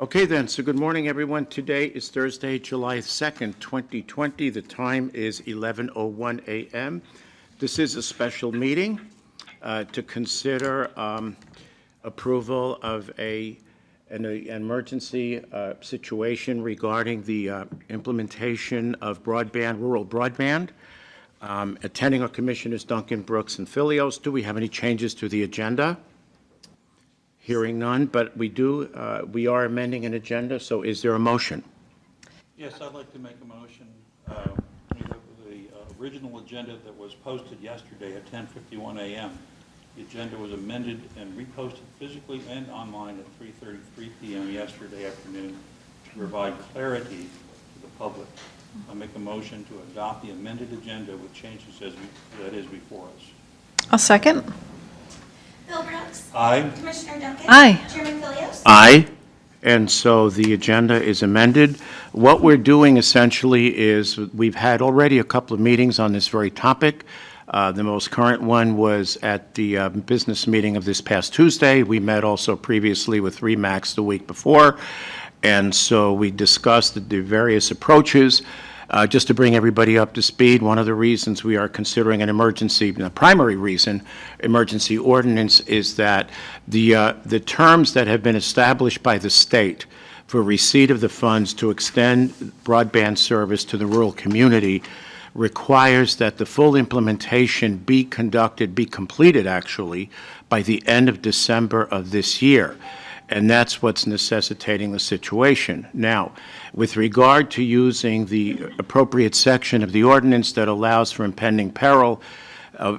Okay then, so good morning everyone. Today is Thursday, July 2nd, 2020. The time is 11:01 a.m. This is a special meeting to consider approval of an emergency situation regarding the implementation of broadband, rural broadband. Attending our commission is Duncan, Brooks, and Fillios. Do we have any changes to the agenda? Hearing none, but we are amending an agenda, so is there a motion? Yes, I'd like to make a motion. The original agenda that was posted yesterday at 10:51 a.m., the agenda was amended and reposted physically and online at 3:33 p.m. yesterday afternoon to provide clarity to the public. I make a motion to adopt the amended agenda with changes that is before us. I'll second. Bill Brooks. Aye. Commissioner Duncan. Aye. Chairman Fillios. Aye. And so the agenda is amended. What we're doing essentially is we've had already a couple of meetings on this very topic. The most current one was at the business meeting of this past Tuesday. We met also previously with Remax the week before. And so we discussed the various approaches. Just to bring everybody up to speed, one of the reasons we are considering an emergency, the primary reason, emergency ordinance, is that the terms that have been established by the state for receipt of the funds to extend broadband service to the rural community requires that the full implementation be completed actually, by the end of December of this year. And that's what's necessitating the situation. Now, with regard to using the appropriate section of the ordinance that allows for impending peril,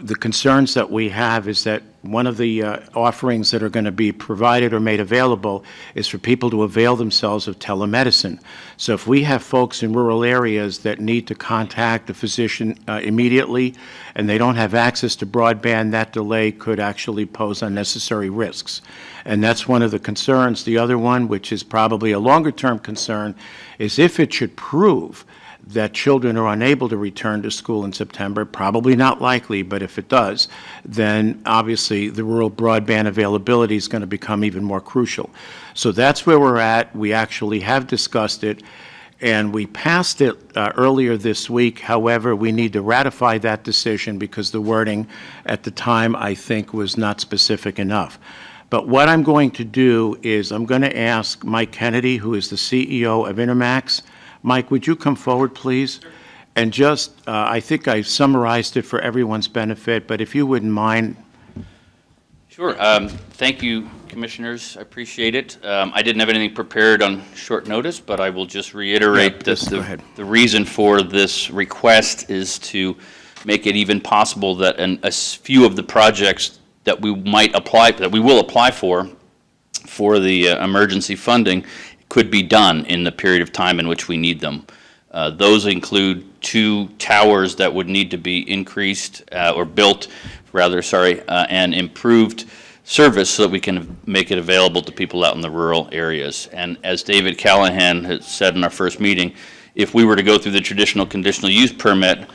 the concerns that we have is that one of the offerings that are going to be provided or made available is for people to avail themselves of telemedicine. So if we have folks in rural areas that need to contact a physician immediately and they don't have access to broadband, that delay could actually pose unnecessary risks. And that's one of the concerns. The other one, which is probably a longer-term concern, is if it should prove that children are unable to return to school in September, probably not likely, but if it does, then obviously the rural broadband availability is going to become even more crucial. So that's where we're at. We actually have discussed it, and we passed it earlier this week. However, we need to ratify that decision because the wording at the time, I think, was not specific enough. But what I'm going to do is I'm going to ask Mike Kennedy, who is the CEO of Intermax. Mike, would you come forward, please? And just, I think I summarized it for everyone's benefit, but if you wouldn't mind. Sure. Thank you, Commissioners. I appreciate it. I didn't have anything prepared on short notice, but I will just reiterate that the reason for this request is to make it even possible that a few of the projects that we will apply for the emergency funding could be done in the period of time in which we need them. Those include 2 towers that would need to be increased or built, and improved service so that we can make it available to people out in the rural areas. And as David Callahan has said in our first meeting, if we were to go through the traditional conditional use permit,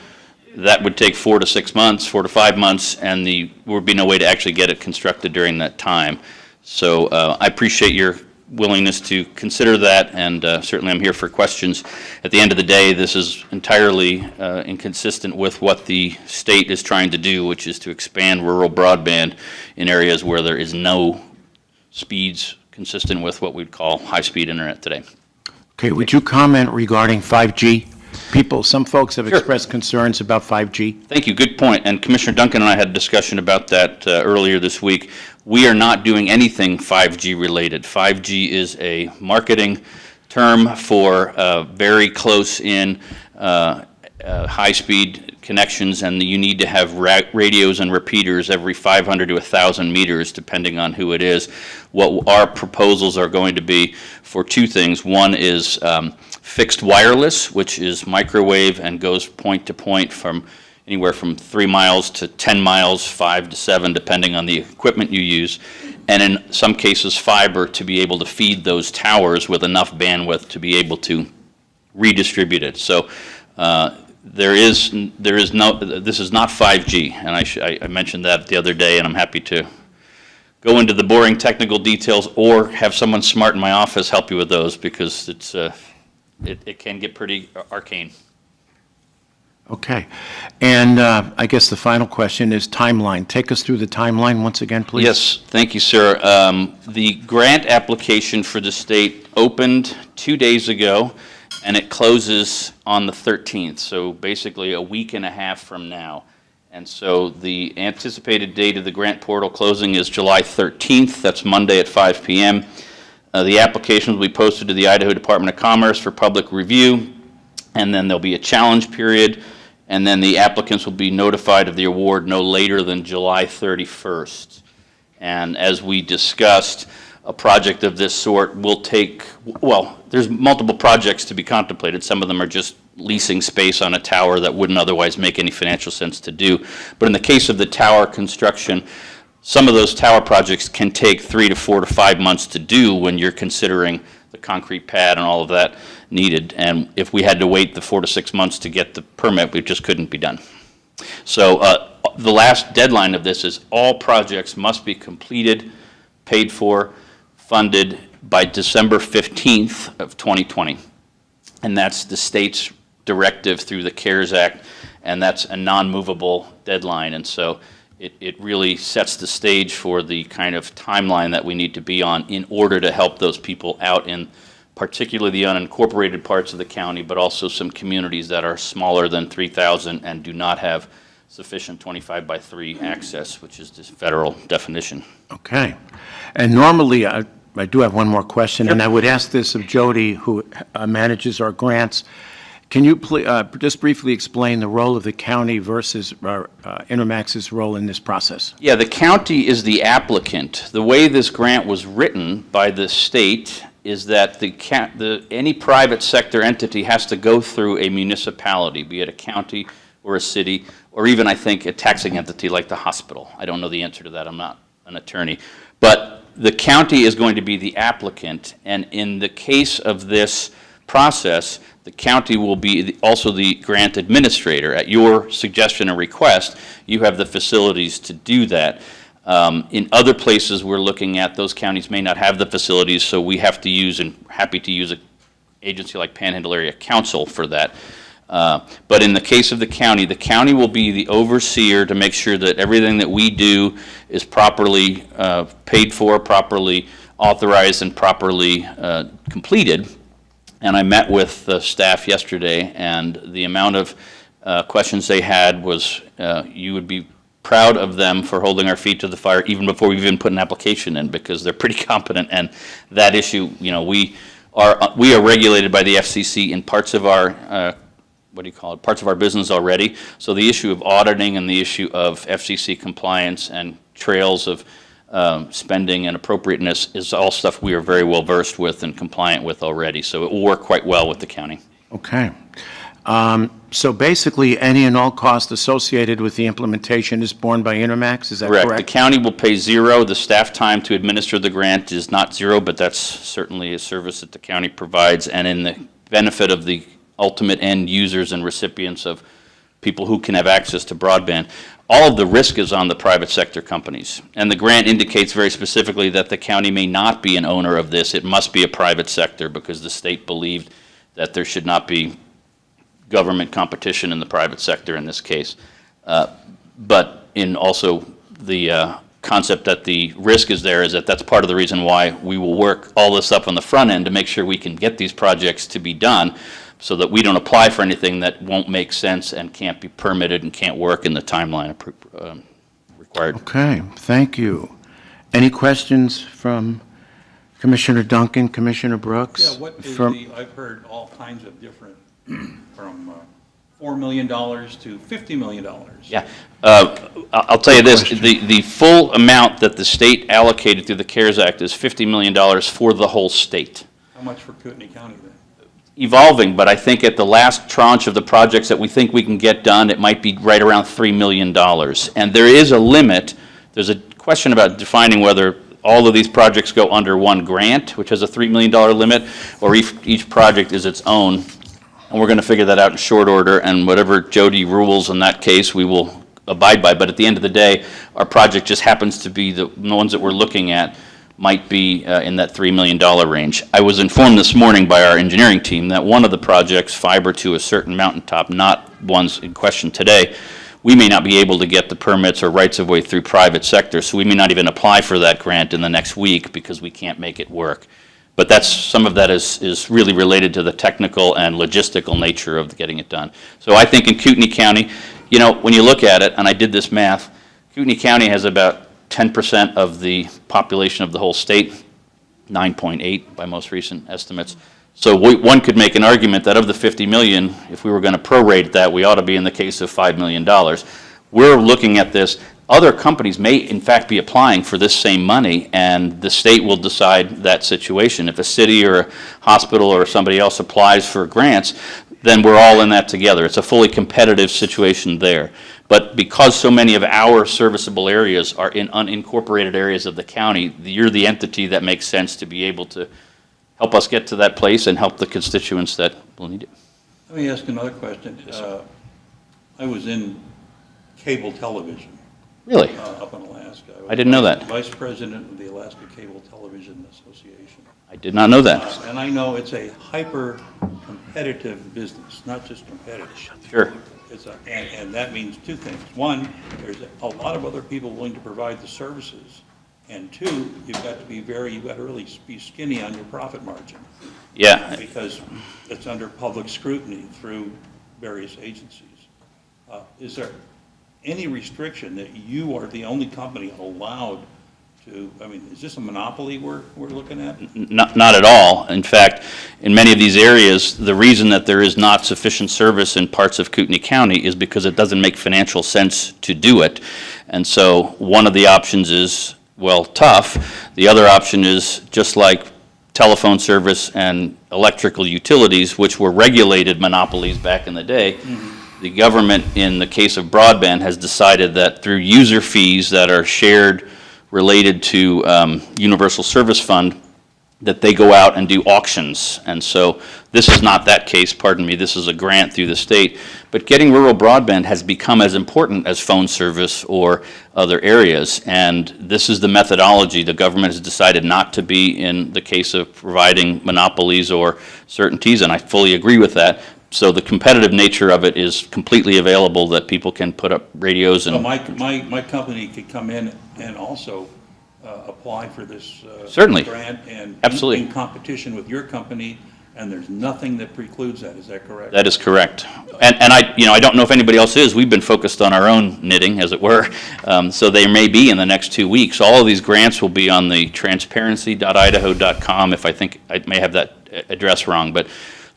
that would take 4 to 6 months, 4 to 5 months, and there would be no way to actually get it constructed during that time. So I appreciate your willingness to consider that, and certainly I'm here for questions. At the end of the day, this is entirely inconsistent with what the state is trying to do, which is to expand rural broadband in areas where there is no speeds consistent with what we'd call high-speed internet today. Okay, would you comment regarding 5G? Some folks have expressed concerns about 5G. Thank you. Good point. And Commissioner Duncan and I had a discussion about that earlier this week. We are not doing anything 5G related. 5G is a marketing term for very close in high-speed connections, and you need to have radios and repeaters every 500 to 1,000 meters, depending on who it is. What our proposals are going to be for 2 things. One is fixed wireless, which is microwave and goes point to point from anywhere from 3 miles to 10 miles, 5 to 7, depending on the equipment you use. And in some cases, fiber to be able to feed those towers with enough bandwidth to be able to redistribute it. So this is not 5G, and I mentioned that the other day, and I'm happy to go into the boring technical details or have someone smart in my office help you with those, because it can get pretty arcane. Okay. And I guess the final question is timeline. Take us through the timeline once again, please. Yes, thank you, sir. The grant application for the state opened 2 days ago, and it closes on the 13th, so basically a week and a half from now. And so the anticipated date of the grant portal closing is July 13th. That's Monday at 5 p.m. The application will be posted to the Idaho Department of Commerce for public review, and then there'll be a challenge period, and then the applicants will be notified of the award no later than July 31st. And as we discussed, a project of this sort will take, well, there's multiple projects to be contemplated. Some of them are just leasing space on a tower that wouldn't otherwise make any financial sense to do. But in the case of the tower construction, some of those tower projects can take 3 to 4 to 5 months to do when you're considering the concrete pad and all of that needed. And if we had to wait the 4 to 6 months to get the permit, we just couldn't be done. So the last deadline of this is all projects must be completed, paid for, funded by December 15th of 2020. And that's the state's directive through the CARES Act, and that's a non-movable deadline. And so it really sets the stage for the kind of timeline that we need to be on in order to help those people out in particularly the unincorporated parts of the county, but also some communities that are smaller than 3,000 and do not have sufficient 25/3 access, which is this federal definition. Okay. And normally, I do have one more question, Sure. and I would ask this of Jody, who manages our grants. Can you just briefly explain the role of the county versus Intermax's role in this process? Yeah, the county is the applicant. The way this grant was written by the state is that any private sector entity has to go through a municipality, be it a county or a city, or even, I think, a taxing entity like the hospital. I don't know the answer to that. I'm not an attorney. But the county is going to be the applicant, and in the case of this process, the county will be also the grant administrator. At your suggestion or request, you have the facilities to do that. In other places we're looking at, those counties may not have the facilities, so we have to use, and happy to use, an agency like Panhandle Area Council for that. But in the case of the county will be the overseer to make sure that everything that we do is properly paid for, properly authorized, and properly completed. And I met with the staff yesterday, and the amount of questions they had was, you would be proud of them for holding our feet to the fire even before we've even put an application in, because they're pretty competent. And that issue, you know, we are regulated by the FCC in parts of our parts of our business already. So the issue of auditing and the issue of FCC compliance and trails of spending and appropriateness is all stuff we are very well versed with and compliant with already. So it will work quite well with the county. Okay. So basically, any and all costs associated with the implementation is borne by Intermax, is that correct? The county will pay zero. The staff time to administer the grant is not zero, but that's certainly a service that the county provides, and in the benefit of the ultimate end users and recipients of people who can have access to broadband. All of the risk is on the private sector companies, and the grant indicates very specifically that the county may not be an owner of this. It must be a private sector, because the state believed that there should not be government competition in the private sector in this case. But in also the concept that the risk is there, is that that's part of the reason why we will work all this up on the front end to make sure we can get these projects to be done, so that we don't apply for anything that won't make sense and can't be permitted and can't work in the timeline required. Okay, thank you. Any questions from Commissioner Duncan, Commissioner Brooks? Yeah, what is From- I've heard all kinds of different, from $4 million to $50 million. Yeah, I'll tell you this, the full amount that the state allocated through the CARES Act is $50 million for the whole state. How much for Kootenai County then? Evolving, but I think at the last tranche of the projects that we think we can get done, it might be right around $3 million. And there is a limit. There's a question about defining whether all of these projects go under one grant, which has a $3 million limit, or each project is its own. And we're going to figure that out in short order, and whatever Jody rules in that case, we will abide by, but at the end of the day, our project just happens to be the ones that we're looking at might be in that $3 million range. I was informed this morning by our engineering team that one of the projects, fiber to a certain mountaintop, not ones in question today, we may not be able to get the permits or rights-of-way through private sector, so we may not even apply for that grant in the next week because we can't make it work. But that's, some of that is really related to the technical and logistical nature of getting it done. So I think in Kootenai County, you know, when you look at it, and I did this math, Kootenai County has about 10% of the population of the whole state, 9.8 by most recent estimates. So one could make an argument that of the 50 million, if we were going to prorate that, we ought to be in the case of $5 million. We're looking at this. Other companies may, in fact, be applying for this same money, and the state will decide that situation. If a city or a hospital or somebody else applies for grants, then we're all in that together. It's a fully competitive situation there. But because so many of our serviceable areas are in unincorporated areas of the county, you're the entity that makes sense to be able to help us get to that place and help the constituents that will need it. Let me ask another question. I was in cable television. Really? Up in Alaska. I didn't know that. Vice president of the Alaska Cable Television Association. I did not know that. And I know it's a hyper-competitive business, not just competitive. Sure. And that means two things. One, there's a lot of other people willing to provide the services. And two, you've got to really be skinny on your profit margin. Yeah. Because it's under public scrutiny through various agencies. Is there any restriction that you are the only company allowed to, I mean, is this a monopoly we're looking at? Not at all. In fact, in many of these areas, the reason that there is not sufficient service in parts of Kootenai County is because it doesn't make financial sense to do it. And so one of the options is, well, tough. The other option is just like telephone service and electrical utilities, which were regulated monopolies back in the day. Mm-hmm. The government, in the case of broadband, has decided that through user fees that are shared related to Universal Service Fund, that they go out and do auctions. And so this is not that case, pardon me, this is a grant through the state. But getting rural broadband has become as important as phone service or other areas. And this is the methodology. The government has decided not to be in the case of providing monopolies or certainties, and I fully agree with that. So the competitive nature of it is completely available, that people can put up radios and... So my company could come in and also apply for this Certainly. Grant and Absolutely. In competition with your company, and there's nothing that precludes that. Is that correct? That is correct. And I don't know if anybody else is. We've been focused on our own knitting, as it were. So they may be in the next 2 weeks. All of these grants will be on the transparency.idaho.com, if I may have that address wrong, but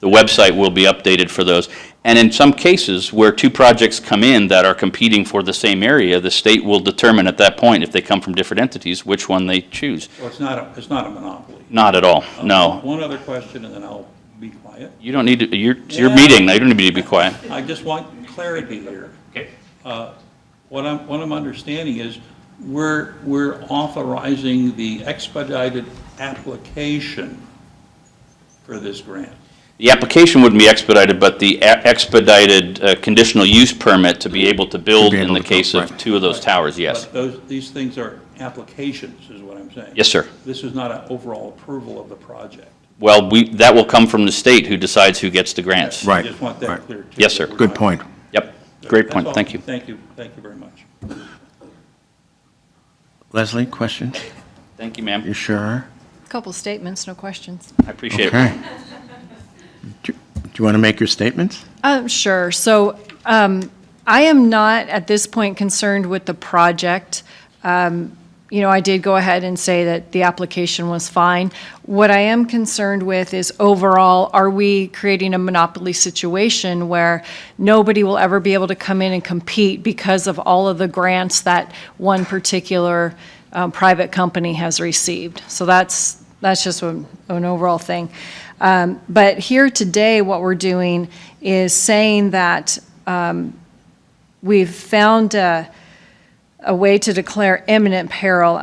the website will be updated for those. And in some cases where two projects come in that are competing for the same area, the state will determine at that point, if they come from different entities, which one they choose. So it's not a monopoly. Not at all, no. One other question, and then I'll be quiet. You don't need to, it's your meeting, you don't need to be quiet. I just want clarity here. Okay. What I'm understanding is we're authorizing the expedited application for this grant. The application wouldn't be expedited, but the expedited conditional use permit to be able to build in the case of two of those towers, yes. But these things are applications, is what I'm saying. Yes, sir. This is not an overall approval of the project. Well, that will come from the state, who decides who gets the grants. Right. I just want that clear, too. Yes, sir. Good point. Yep, great That's point, all. thank you. Thank you very much. Leslie, question? Thank you, ma'am. You sure? Couple statements, no questions. I appreciate it. Okay. Do you want to make your statements? Sure. So I am not at this point concerned with the project. I did go ahead and say that the application was fine. What I am concerned with is overall, are we creating a monopoly situation where nobody will ever be able to come in and compete because of all of the grants that one particular private company has received? So that's just an overall thing. But here today, what we're doing is saying that we've found a way to declare imminent peril.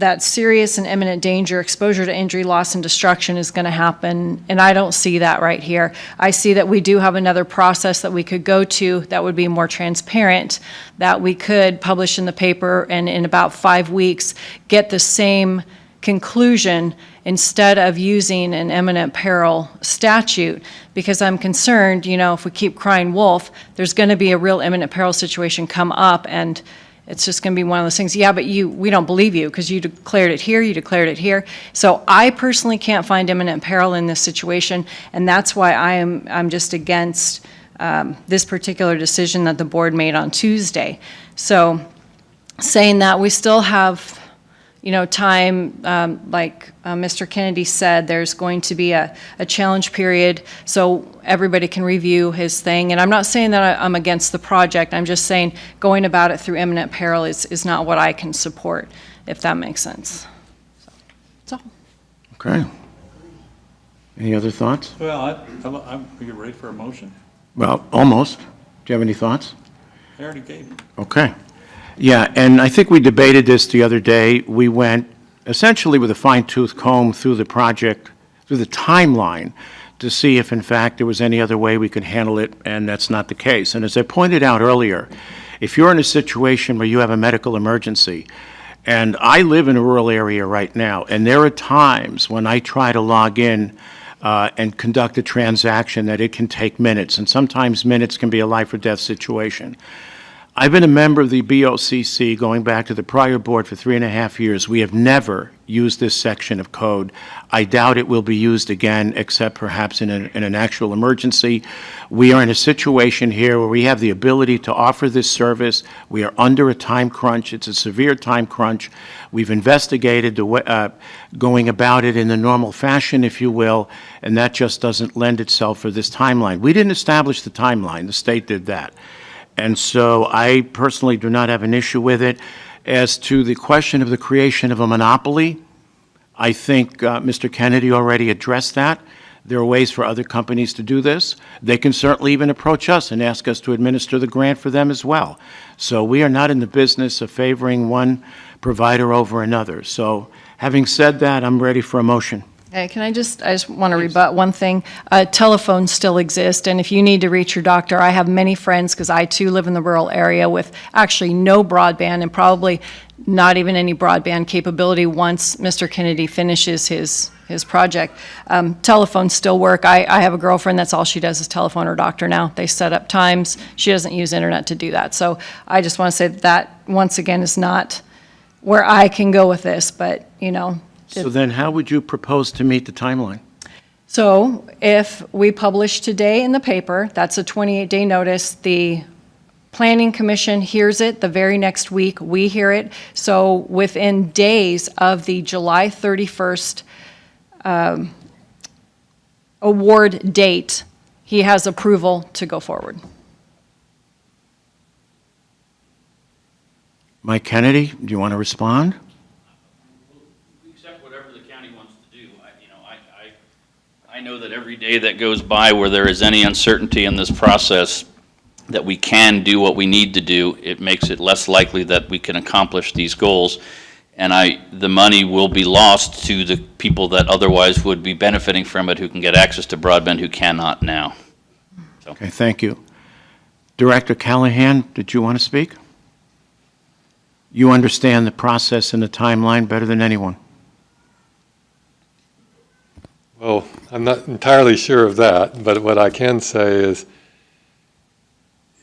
that serious and imminent danger, exposure to injury, loss, and destruction is going to happen, and I don't see that right here. I see that we do have another process that we could go to that would be more transparent, that we could publish in the paper and in about 5 weeks get the same conclusion instead of using an imminent peril statute, because I'm concerned, if we keep crying wolf, there's going to be a real imminent peril situation come up, and it's just going to be one of those things, yeah, but we don't believe you because you declared it here. So I personally can't find imminent peril in this situation, and that's why I'm just against this particular decision that the board made on Tuesday. So saying that, we still have time, like Mr. Kennedy said, there's going to be a challenge period so everybody can review his thing. And I'm not saying that I'm against the project. I'm just saying going about it through imminent peril is not what I can support, if that makes sense. So, that's all. Okay. Any other thoughts? Well, are you ready for a motion? Well, almost. Do you have any thoughts? I already gave you. Okay. Yeah, and I think we debated this the other day. We went essentially with a fine-tooth comb through the project, through the timeline, to see if, in fact, there was any other way we could handle it, and that's not the case. And as I pointed out earlier, if you're in a situation where you have a medical emergency, and I live in a rural area right now, and there are times when I try to log in and conduct a transaction that it can take minutes, and sometimes minutes can be a life or death situation. I've been a member of the BOCC going back to the prior board for 3.5 years. We have never used this section of code. I doubt it will be used again, except perhaps in an actual emergency. We are in a situation here where we have the ability to offer this service. We are under a time crunch. It's a severe time crunch. We've investigated going about it in the normal fashion, if you will, and that just doesn't lend itself for this timeline. We didn't establish the timeline. The state did that. And so I personally do not have an issue with it. As to the question of the creation of a monopoly, I think Mr. Kennedy already addressed that. There are ways for other companies to do this. They can certainly even approach us and ask us to administer the grant for them as well. So we are not in the business of favoring one provider over another. So having said that, I'm ready for a motion. Hey, I just want to rebut one thing. Telephones still exist, and if you need to reach your doctor, I have many friends, because I too live in the rural area with actually no broadband and probably not even any broadband capability once Mr. Kennedy finishes his project. Telephones still work. I have a girlfriend, that's all she does is telephone her doctor now. They set up times. She doesn't use internet to do that. So I just want to say that once again is not where I can go with this, but, So then how would you propose to meet the timeline? So if we publish today in the paper, that's a 28-day notice. The Planning Commission hears it the very next week. We hear it. So within days of the July 31st award date, he has approval to go forward. Mike Kennedy, do you want to respond? I know that every day that goes by where there is any uncertainty in this process, that we can do what we need to do, it makes it less likely that we can accomplish these goals. And the money will be lost to the people that otherwise would be benefiting from it, who can get access to broadband, who cannot now. So. Okay, thank you. Director Callahan, did you want to speak? You understand the process and the timeline better than anyone. Well, I'm not entirely sure of that, but what I can say is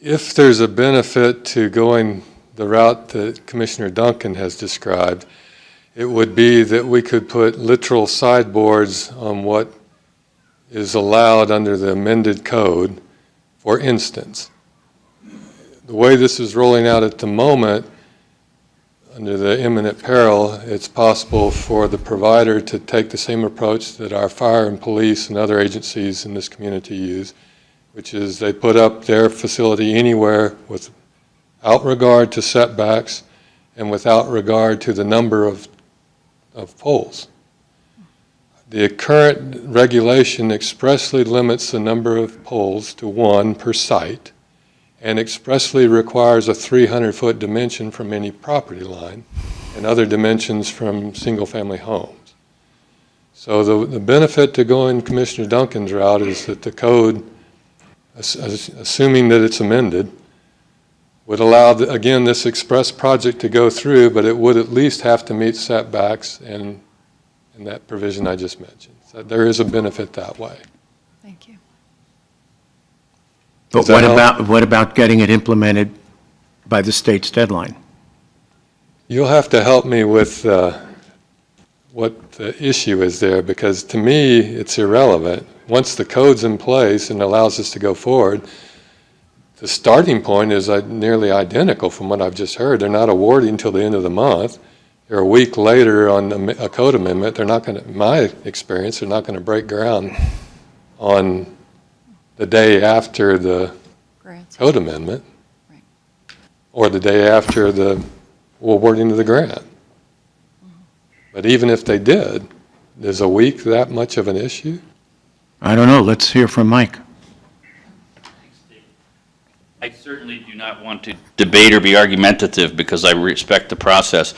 if there's a benefit to going the route that Commissioner Duncan has described, it would be that we could put literal sideboards on what is allowed under the amended code. For instance, the way this is rolling out at the moment, under the imminent peril, it's possible for the provider to take the same approach that our fire and police and other agencies in this community use, which is they put up their facility anywhere without regard to setbacks and without regard to the number of poles. The current regulation expressly limits the number of poles to 1 per site, and expressly requires a 300-foot dimension from any property line. and other dimensions from single-family homes. So the benefit to going Commissioner Duncan's route is that the code, assuming that it's amended, would allow, again, this express project to go through, but it would at least have to meet setbacks and that provision I just mentioned. So there is a benefit that way. Thank you. But what about getting it implemented by the state's deadline? You'll have to help me with what the issue is there, because to me, it's irrelevant. Once the code's in place and allows us to go forward, the starting point is nearly identical from what I've just heard. They're not awarding until the end of the month. They're a week later on a code amendment. They're not going to, in my experience, they're not going to break ground on the day after the Grants. code amendment, Right. or the day after the awarding of the grant. But even if they did, is a week that much of an issue? I don't know. Let's hear from Mike. I certainly do not want to debate or be argumentative because I respect the process.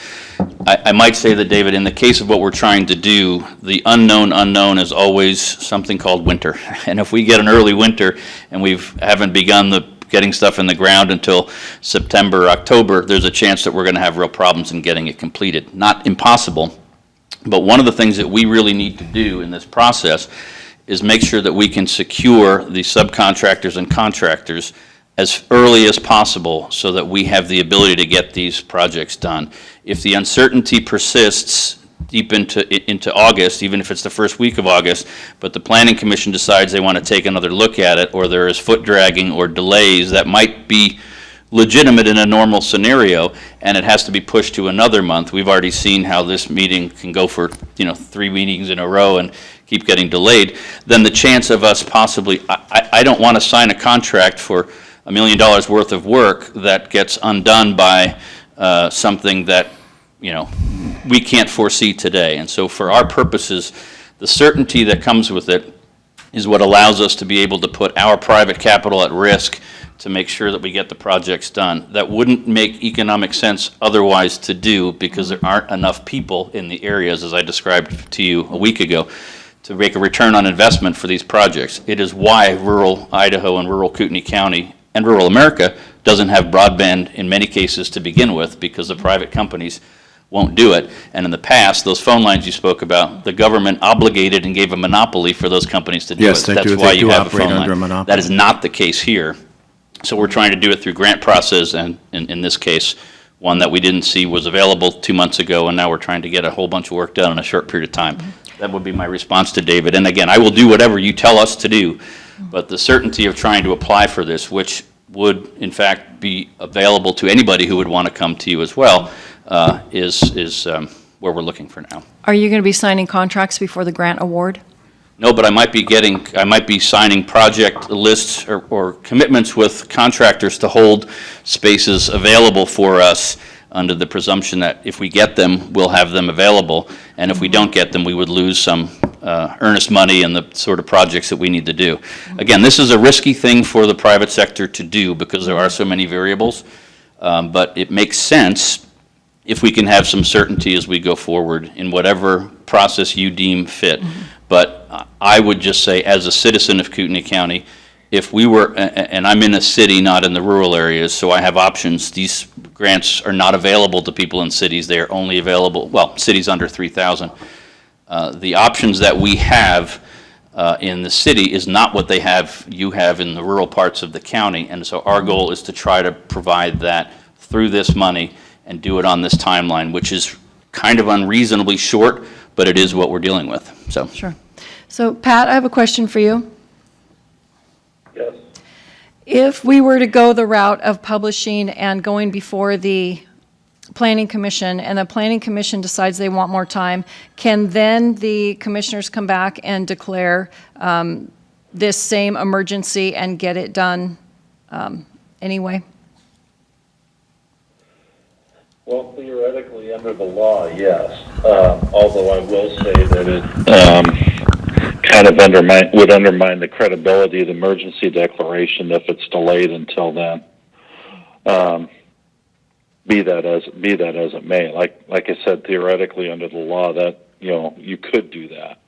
I might say that, David, in the case of what we're trying to do, the unknown is always something called winter. And if we get an early winter and we haven't begun getting stuff in the ground until September, October, there's a chance that we're going to have real problems in getting it completed. Not impossible, but one of the things that we really need to do in this process is make sure that we can secure the subcontractors and contractors as early as possible so that we have the ability to get these projects done. If the uncertainty persists deep into August, even if it's the first week of August, but the Planning Commission decides they want to take another look at it, or there is foot dragging or delays that might be legitimate in a normal scenario, and it has to be pushed to another month. We've already seen how this meeting can go for 3 meetings in a row and keep getting delayed. Then the chance of us possibly, I don't want to sign a contract for $1 million worth of work that gets undone by something that we can't foresee today. And so for our purposes, the certainty that comes with it is what allows us to be able to put our private capital at risk to make sure that we get the projects done. That wouldn't make economic sense otherwise to do, because there aren't enough people in the areas, as I described to you a week ago, to make a return on investment for these projects. It is why rural Idaho and rural Kootenai County and rural America doesn't have broadband in many cases to begin with, because the private companies won't do it. And in the past, those phone lines you spoke about, the government obligated and gave a monopoly for those companies to do Yes, it. they That's do. why They you do have a operate phone under a line. monopoly. That is not the case here. So we're trying to do it through grant process, and in this case, one that we didn't see was available 2 months ago, and now we're trying to get a whole bunch of work done in a short period of time. That would be my response to David. And again, I will do whatever you tell us to do, but the certainty of trying to apply for this, which would in fact be available to anybody who would want to come to you as well, is where we're looking for now. Are you going to be signing contracts before the grant award? No, but I might be signing project lists or commitments with contractors to hold spaces available for us under the presumption that if we get them, we'll have them available. And if we don't get them, we would lose some earnest money in the sort of projects that we need to do. Again, this is a risky thing for the private sector to do because there are so many variables, but it makes sense if we can have some certainty as we go forward in whatever process you deem fit. But I would just say, as a citizen of Kootenai County, if we were, and I'm in a city, not in the rural areas, so I have options. These grants are not available to people in cities. They are only available, well, cities under 3,000. The options that we have in the city is not what you have in the rural parts of the county. And so our goal is to try to provide that through this money and do it on this timeline, which is kind of unreasonably short, but it is what we're dealing with. So. Sure. So Pat, I have a question for you. Yes. If we were to go the route of publishing and going before the Planning Commission, and the Planning Commission decides they want more time, can then the commissioners come back and declare this same emergency and get it done anyway? Well, theoretically, under the law, yes. Although I will say that it kind of would undermine the credibility of the emergency declaration if it's delayed until then. be that as it may. Like I said, theoretically under the law, that you could do that.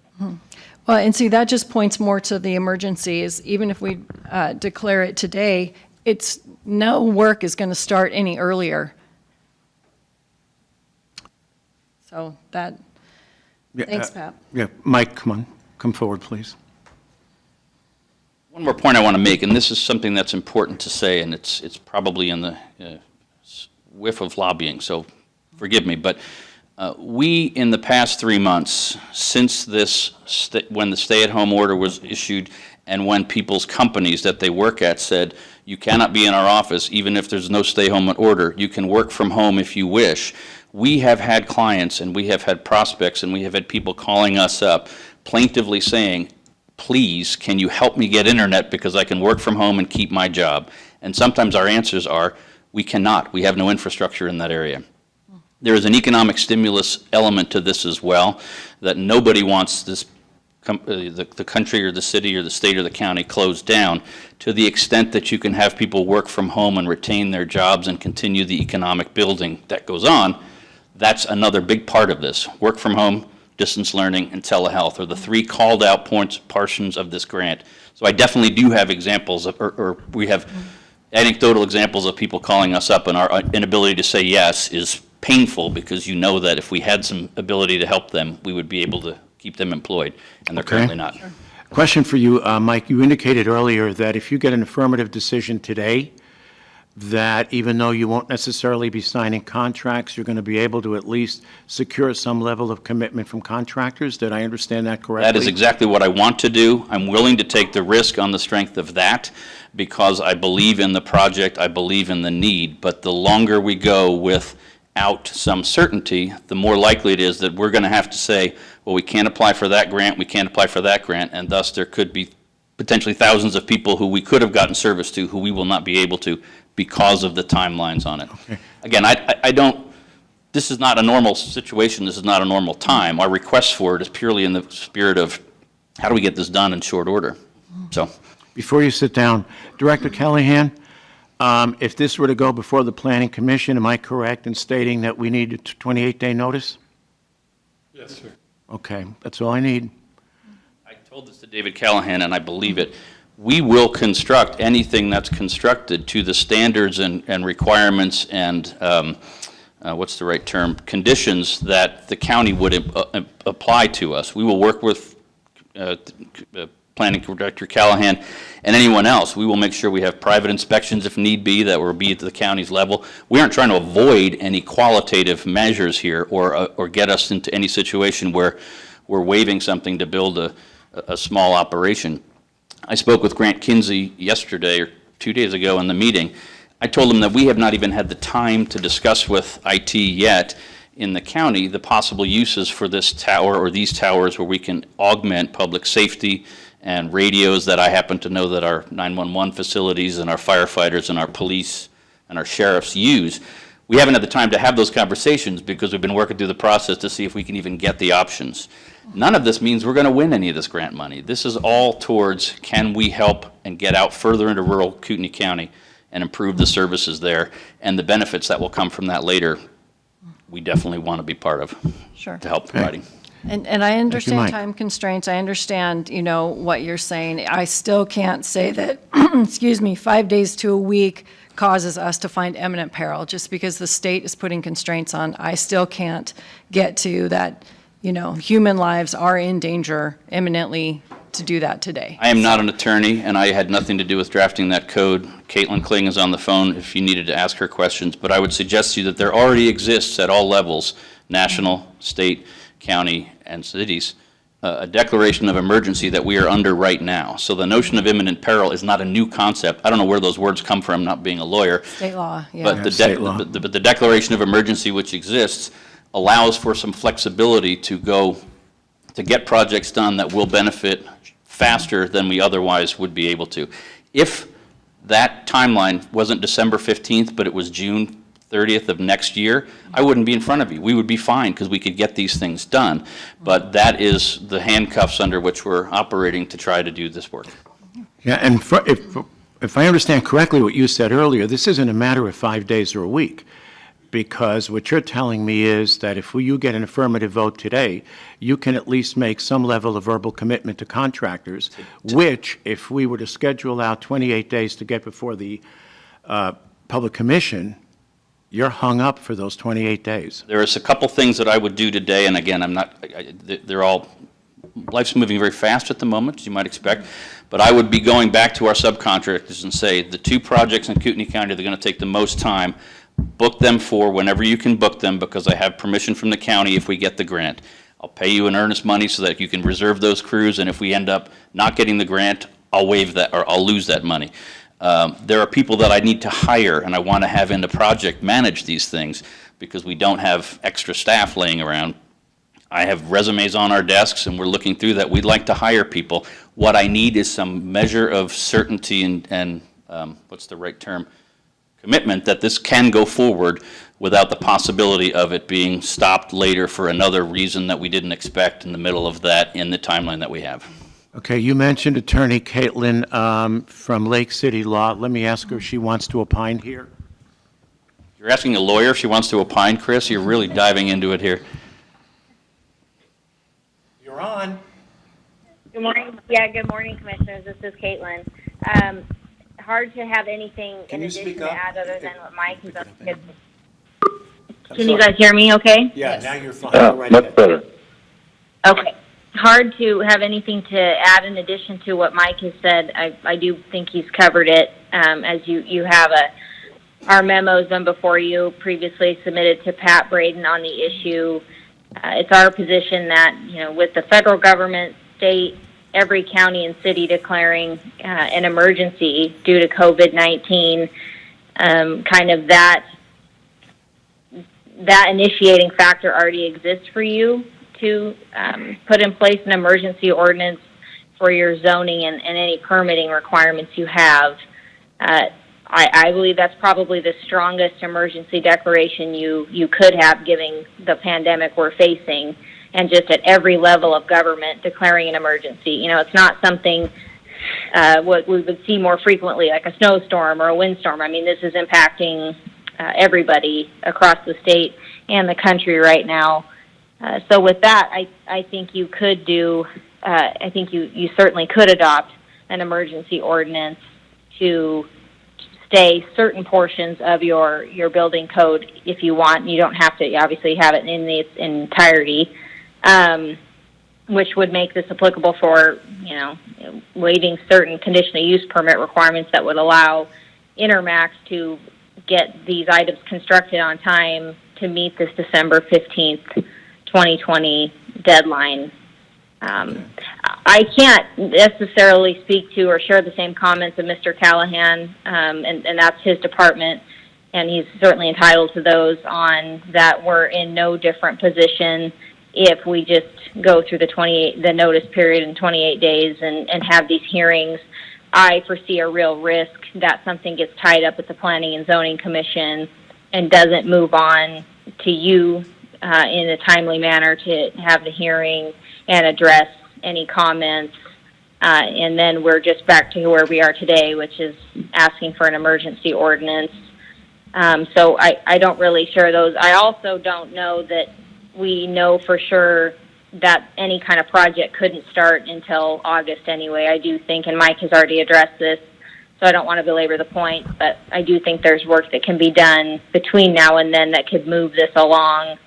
Well, and see, that just points more to the emergency, is even if we declare it today, it's, no work is going to start any earlier. So that, Yeah, thanks, Pat. Yeah, Mike, come forward, please. One more point I want to make, and this is something that's important to say, and it's probably in the whiff of lobbying, so forgive me, but we, in the past 3 months, since when the stay-at-home order was issued and when people's companies that they work at said, you cannot be in our office even if there's no stay-home order, you can work from home if you wish, we have had clients and we have had prospects and we have had people calling us up plaintively saying, please, can you help me get internet because I can work from home and keep my job? And sometimes our answers are, we cannot. We have no infrastructure in that area. There is an economic stimulus element to this as well, that nobody wants this the country or the city or the state or the county closed down, to the extent that you can have people work from home and retain their jobs and continue the economic building that goes on. That's another big part of this. Work from home, distance learning, and telehealth are the three called out portions of this grant. So I definitely do have examples of, or we have anecdotal examples of people calling us up, and our inability to say yes is painful, because you know that if we had some ability to help them, we would be able to keep them employed, and they're currently not. Sure. Question for you, Mike. You indicated earlier that if you get an affirmative decision today, that even though you won't necessarily be signing contracts, you're going to be able to at least secure some level of commitment from contractors. Did I understand that correctly? That is exactly what I want to do. I'm willing to take the risk on the strength of that, because I believe in the project, I believe in the need, but the longer we go without some certainty, the more likely it is that we're going to have to say, well, we can't apply for that grant, we can't apply for that grant, and thus there could be potentially thousands of people who we could have gotten service to who we will not be able to, because of the timelines on it. Okay. Again, I don't, this is not a normal situation, this is not a normal time. Our request for it is purely in the spirit of, how do we get this done in short order? So, before you sit down, Director Callahan, if this were to go before the Planning Commission, am I correct in stating that we need a 28-day notice? Yes, sir. Okay, that's all I need. I told this to David Callahan, and I believe it. We will construct anything that's constructed to the standards and requirements and, what's the right term, conditions that the county would apply to us. We will work with Planning Director Callahan and anyone else. We will make sure we have private inspections if need be, that will be at the county's level. We aren't trying to avoid any qualitative measures here or get us into any situation where we're waiving something to build a small operation. I spoke with Grant Kinsey yesterday or 2 days ago in the meeting. I told him that we have not even had the time to discuss with IT yet in the county the possible uses for this tower or these towers where we can augment public safety and radios that I happen to know that our 911 facilities and our firefighters and our police and our sheriffs use. We haven't had the time to have those conversations because we've been working through the process to see if we can even get the options. None of this means we're going to win any of this grant money. This is all towards, can we help and get out further into rural Kootenai County and improve the services there, and the benefits that will come from that later, we definitely want to be part of. Sure. To help providing. And I understand Mike. time constraints. I understand, what you're saying. I still can't say that, excuse me, 5 days to a week causes us to find imminent peril. Just because the state is putting constraints on, I still can't get to that, human lives are in danger imminently to do that today. I am not an attorney, and I had nothing to do with drafting that code. Caitlin Kling is on the phone if you needed to ask her questions, but I would suggest to you that there already exists at all levels, national, state, county, and cities, a declaration of emergency that we are under right now. So the notion of imminent peril is not a new concept. I don't know where those words come from, not being a lawyer. State law, yeah. But the declaration of emergency which exists allows for some flexibility to get projects done that will benefit faster than we otherwise would be able to. If that timeline wasn't December 15th, but it was June 30th of next year, I wouldn't be in front of you. We would be fine because we could get these things done. But that is the handcuffs under which we're operating to try to do this work. Yeah, and if I understand correctly what you said earlier, this isn't a matter of 5 days or a week. because what you're telling me is that if you get an affirmative vote today, you can at least make some level of verbal commitment to contractors, which, if we were to schedule out 28 days to get before the Public Commission, you're hung up for those 28 days. There is a couple things that I would do today, and again, they're all, life's moving very fast at the moment, as you might expect, but I would be going back to our subcontractors and say, the two projects in Kootenai County that are going to take the most time, book them for whenever you can book them, because I have permission from the county if we get the grant. I'll pay you in earnest money so that you can reserve those crews, and if we end up not getting the grant, I'll waive that, or I'll lose that money. There are people that I need to hire, and I want to have in the project manage these things, because we don't have extra staff laying around. I have resumes on our desks, and we're looking through that. We'd like to hire people. What I need is some measure of certainty and what's the right term? Commitment that this can go forward without the possibility of it being stopped later for another reason that we didn't expect in the middle of that in the timeline that we have. Okay, you mentioned Attorney Caitlin from Lake City Law. Let me ask her if she wants to opine here. You're asking a lawyer if she wants to opine, Chris? You're really diving into it here. You're on. Good morning. Yeah, good morning, Commissioners. This is Caitlin. Hard to have anything in addition to add other than what Mike has up. Can you guys hear me okay? Yeah, now you're fine. Go right Much ahead. better. Okay. Hard to have anything to add in addition to what Mike has said. I do think he's covered it. As you have our memos done before you, previously submitted to Pat Braden on the issue. It's our position that, with the federal government, state, every county and city declaring an emergency due to COVID-19, kind of that initiating factor already exists for you to put in place an emergency ordinance for your zoning and any permitting requirements you have. I believe that's probably the strongest emergency declaration you could have, given the pandemic we're facing, and just at every level of government declaring an emergency. It's not something what we would see more frequently, like a snowstorm or a windstorm. I mean, this is impacting everybody across the state and the country right now. So with that, I think you could do, I think you certainly could adopt an emergency ordinance to stay certain portions of your building code if you want. You don't have to obviously have it in its entirety, which would make this applicable for, waiving certain conditional use permit requirements that would allow Intermax to get these items constructed on time to meet this December 15th, 2020 deadline. I can't necessarily speak to or share the same comments of Mr. Callahan, and that's his department, and he's certainly entitled to those on that. We're in no different position if we just go through the notice period in 28 days and have these hearings. I foresee a real risk that something gets tied up at the Planning and Zoning Commission and doesn't move on to you in a timely manner to have the hearing and address any comments. And then we're just back to where we are today, which is asking for an emergency ordinance. So I don't really share those. I also don't know that we know for sure that any kind of project couldn't start until August anyway. I do think, and Mike has already addressed this, so I don't want to belabor the point, but I do think there's work that can be done between now and then that could move this along,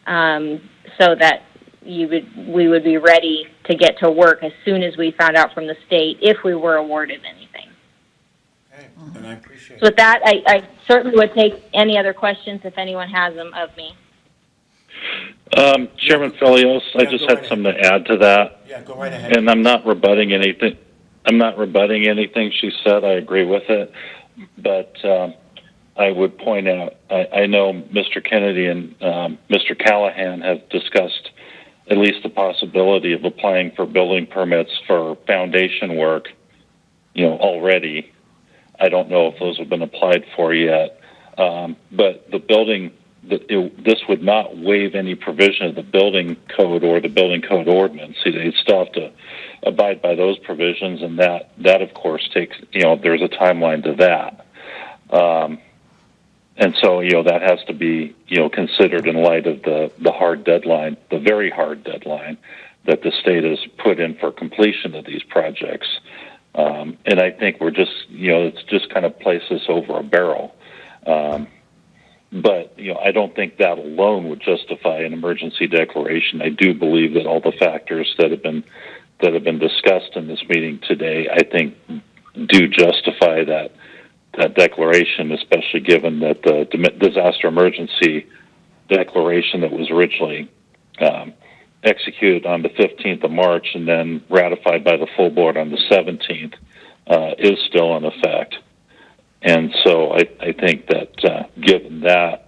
so that we would be ready to get to work as soon as we found out from the state if we were awarded anything. Okay, and I appreciate So with that, I certainly would take any other questions if anyone has them of me. Chairman Fillios, I just had something to add to that. Yeah, go right ahead. And I'm not rebutting anything. She said. I agree with it. But I would point out, I know Mr. Kennedy and Mr. Callahan have discussed at least the possibility of applying for building permits for foundation work, already. I don't know if those have been applied for yet. But the building, this would not waive any provision of the building code or the building code ordinance. They'd still have to abide by those provisions, and that of course takes, there's a timeline to that. And so, that has to be, considered in light of the hard deadline, the very hard deadline that the state has put in for completion of these projects. And I think we're just, it's just kind of placed us over a barrel. But, I don't think that alone would justify an emergency declaration. I do believe that all the factors that have been discussed in this meeting today, I think, do justify that declaration, especially given that the disaster emergency declaration that was originally executed on the 15th of March and then ratified by the full board on the 17th is still in effect. And so I think that given that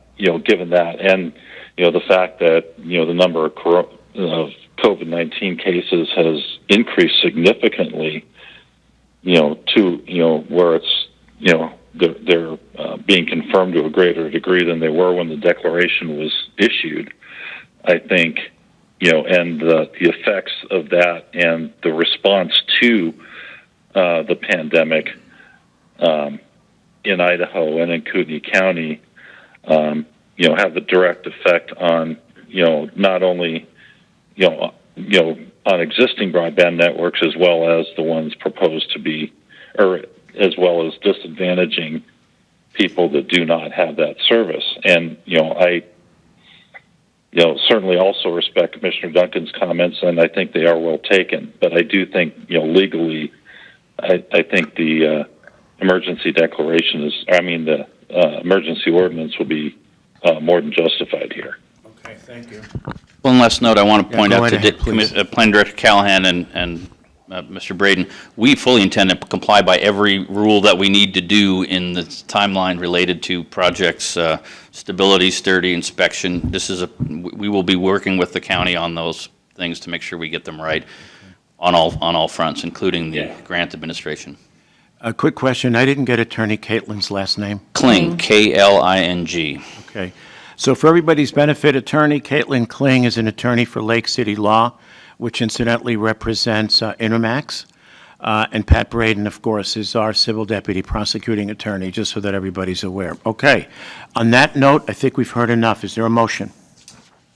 and, the fact that, the number of COVID-19 cases has increased significantly, to, where it's, they're being confirmed to a greater degree than they were when the declaration was issued, I think, and the effects of that and the response to the pandemic in Idaho and in Kootenai County, have a direct effect on, not only, on existing broadband networks as well as the ones proposed to be, or as well as disadvantaging people that do not have that service. And, I certainly also respect Commissioner Duncan's comments, and I think they are well taken. But I do think, legally, I think the emergency declaration the emergency ordinance will be more than justified here. Okay, thank you. One last note I want to point go out right ahead, please. to Planning Director Callahan and Mr. Braden. We fully intend to comply by every rule that we need to do in the timeline related to projects, stability, sturdy, inspection. We will be working with the county on those things to make sure we get them right on all fronts, including the grant administration. A quick question. I didn't get Attorney Caitlin's last name. Kling, K-L-I-N-G. Okay. So for everybody's benefit, Attorney Caitlin Kling is an attorney for Lake City Law, which incidentally represents Intermax. And Pat Braden, of course, is our civil deputy prosecuting attorney, just so that everybody's aware. Okay. On that note, I think we've heard enough. Is there a motion?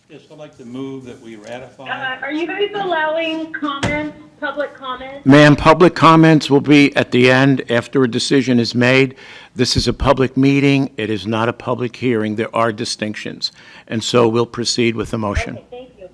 Yes, I'd like to move that we ratify. Are you guys allowing comments, public comments? Ma'am, public comments will be at the end after a decision is made. This is a public meeting. It is not a public hearing. There are distinctions. And so we'll proceed with the motion. Okay, thank you.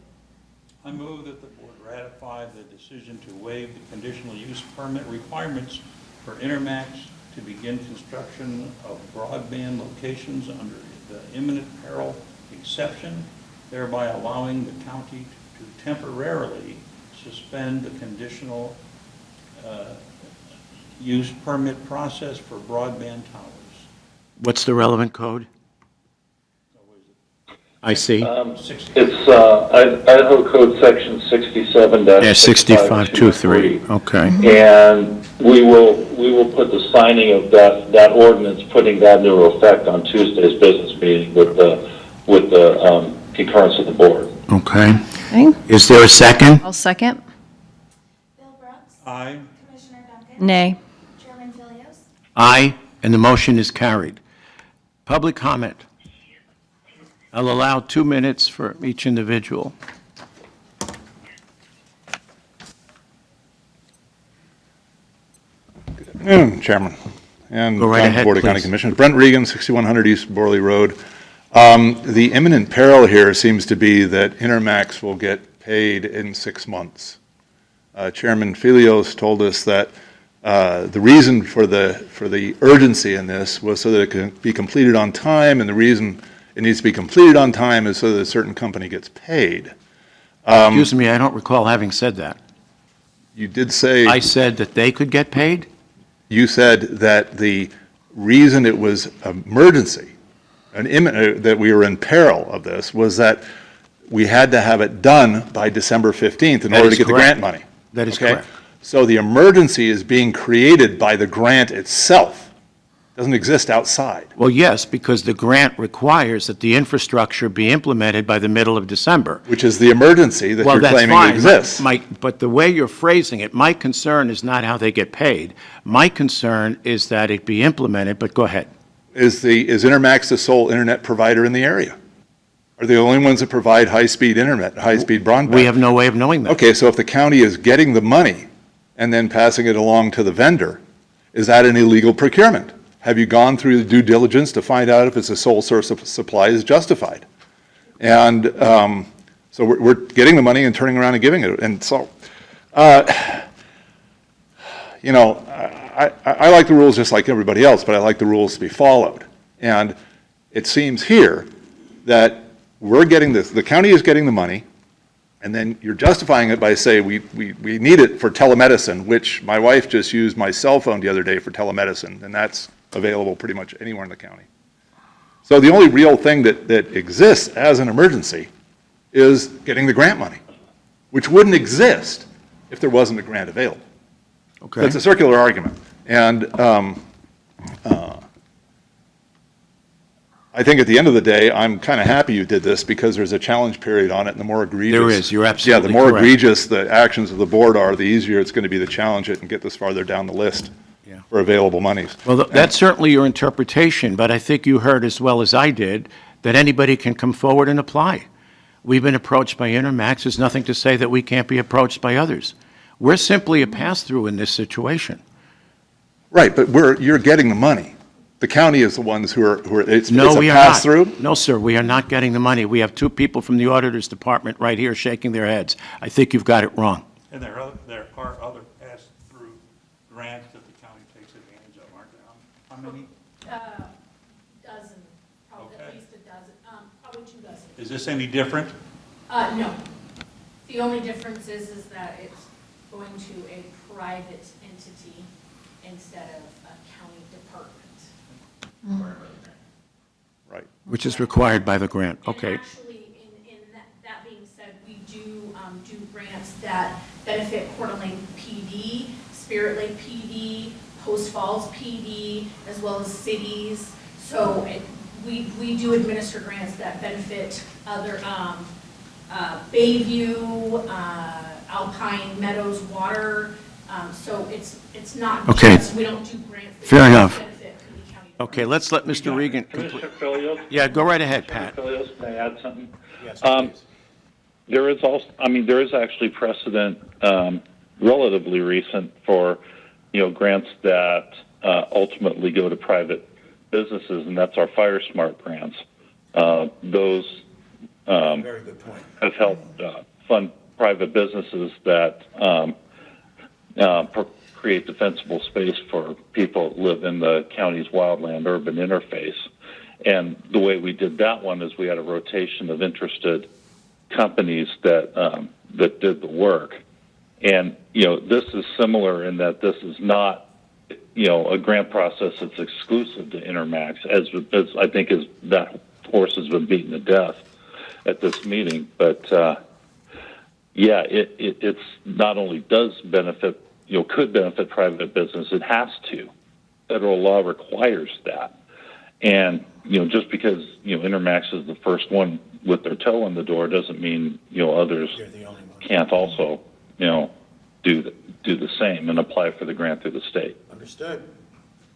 I move that the board ratify the decision to waive the conditional use permit requirements for Intermax to begin construction of broadband locations under the imminent peril exception, thereby allowing the county to temporarily suspend the conditional use permit process for broadband towers. What's the relevant code? I see. It's Idaho Code Section 67-6523. Yeah, 6523, okay. And we will put the signing of that ordinance, putting that into effect on Tuesday's business meeting with the concurrence of the board. Okay. Okay. Is there a second? I'll second. Bill Brooks. Aye. Commissioner Duncan. Nay. Chairman Fillios. Aye, and the motion is carried. Public comment. I'll allow 2 minutes for each individual. Good afternoon, Chairman, and Go right ahead, Board of County please. Commissioners. Brent Regan, 6100 East Borley Road. The imminent peril here seems to be that Intermax will get paid in 6 months. Chairman Fillios told us that the reason for the urgency in this was so that it can be completed on time, and the reason it needs to be completed on time is so that a certain company gets paid. Excuse me, I don't recall having said that. You did say... I said that they could get paid? You said that the reason it was emergency, that we were in peril of this, was that we had to have it done by December 15th in That order is to get the correct. grant money. That is Okay? correct. So the emergency is being created by the grant itself. It doesn't exist outside. Well, yes, because the grant requires that the infrastructure be implemented by the middle of December. Which is the emergency that Well, you're that's claiming fine. exists. But the way you're phrasing it, my concern is not how they get paid. My concern is that it be implemented, but go ahead. Is Intermax the sole internet provider in the area? Are they the only ones that provide high-speed internet, high-speed broadband? We have no way of knowing that. Okay, so if the county is getting the money and then passing it along to the vendor, is that an illegal procurement? Have you gone through the due diligence to find out if it's a sole source of supply is justified? And so we're getting the money and turning around and giving it. And so, you know, I like the rules just like everybody else, but I like the rules to be followed. And it seems here that we're getting this, the county is getting the money, and then you're justifying it by saying we need it for telemedicine, which my wife just used my cell phone the other day for telemedicine, and that's available pretty much anywhere in the county. So the only real thing that exists as an emergency is getting the grant money, which wouldn't exist if there wasn't a grant available. Okay. That's a circular argument. And I think at the end of the day, I'm kind of happy you did this because there's a challenge period on it, and the more egregious. There is, you're absolutely Yeah, the more correct. egregious the actions of the board are, the easier it's going to be to challenge it and get this farther down the list for available monies. Well, that's certainly your interpretation, but I think you heard as well as I did that anybody can come forward and apply. We've been approached by Intermax. There's nothing to say that we can't be approached by others. We're simply a pass-through in this situation. Right, but you're getting the money. The county is the ones who are it's No, a we are not. pass-through? No, sir, we are not getting the money. We have two people from the auditor's department right here shaking their heads. I think you've got it wrong. And there are other pass-through grants that the county takes advantage of, aren't there? How many? Dozen, probably at Okay. least a dozen, probably 2 dozen. Is this any different? No. The only difference is that it's going to a private entity instead of a county department. Right. Which is required by the grant. Okay. And actually, in that being said, we do grants that benefit Coeur d'Alene PD, Spirit Lake PD, Post Falls PD, as well as cities. So we do administer grants that benefit other, Bayview, Alpine Meadows Water. So it's not Okay. just, we don't do grants that Fair enough. benefit the county. Okay, let's let Mr. Regan complete. Commissioner Fillios? Yeah, go right ahead, Pat. Commissioner Fillios, can I add something? Yes, please. There is also, there is actually precedent, relatively recent for, grants that ultimately go to private businesses, and that's our Fire Smart grants. Those Very good point. have helped fund private businesses that create defensible space for people that live in the county's wildland-urban interface. And the way we did that one is we had a rotation of interested companies that did the work. And, this is similar in that this is not, a grant process that's exclusive to Intermax, as I think is that horse has been beaten to death at this meeting. But, it's not only does benefit, could benefit private business, it has to. Federal law requires that. And, just because, Intermax is the first one with their toe in the door doesn't mean, others can't also, do the same and apply for the grant through the state. Understood.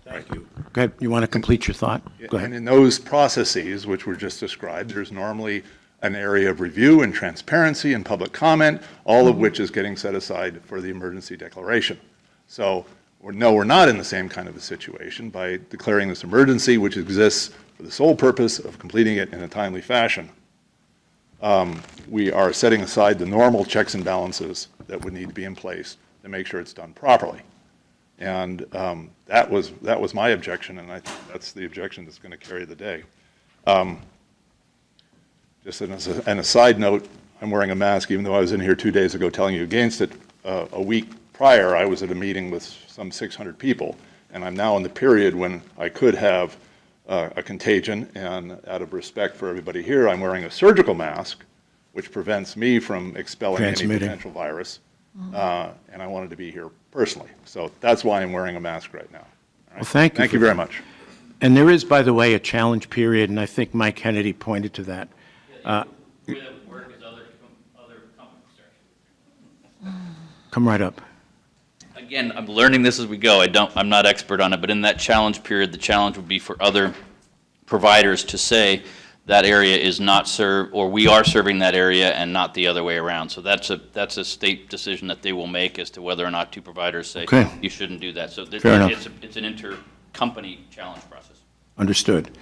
Thank you. Go ahead. You want to complete your thought? Go ahead. And in those processes, which were just described, there's normally an area of review and transparency and public comment, all of which is getting set aside for the emergency declaration. So, no, we're not in the same kind of a situation by declaring this emergency, which exists for the sole purpose of completing it in a timely fashion. We are setting aside the normal checks and balances that would need to be in place to make sure it's done properly. And that was my objection, and I think that's the objection that's going to carry the day. Just as a side note, I'm wearing a mask, even though I was in here 2 days ago telling you against it. A week prior, I was at a meeting with some 600 people, and I'm now in the period when I could have a contagion, and out of respect for everybody here, I'm wearing a surgical mask, which prevents me from expelling any Transmitting. potential virus, and I wanted to be here personally. So that's why I'm wearing a mask right now. All right? Well, thank you Thank for you very that. much. And there is, by the way, a challenge period, and I think Mike Kennedy pointed to that. Work is other companies. Come right up. Again, I'm learning this as we go. I'm not expert on it, but in that challenge period, the challenge would be for other providers to say that area is not served, or we are serving that area and not the other way around. So that's a state decision that they will make as to whether or not two providers say Okay. you shouldn't do that. So Fair enough. it's an inter-company challenge process. Understood.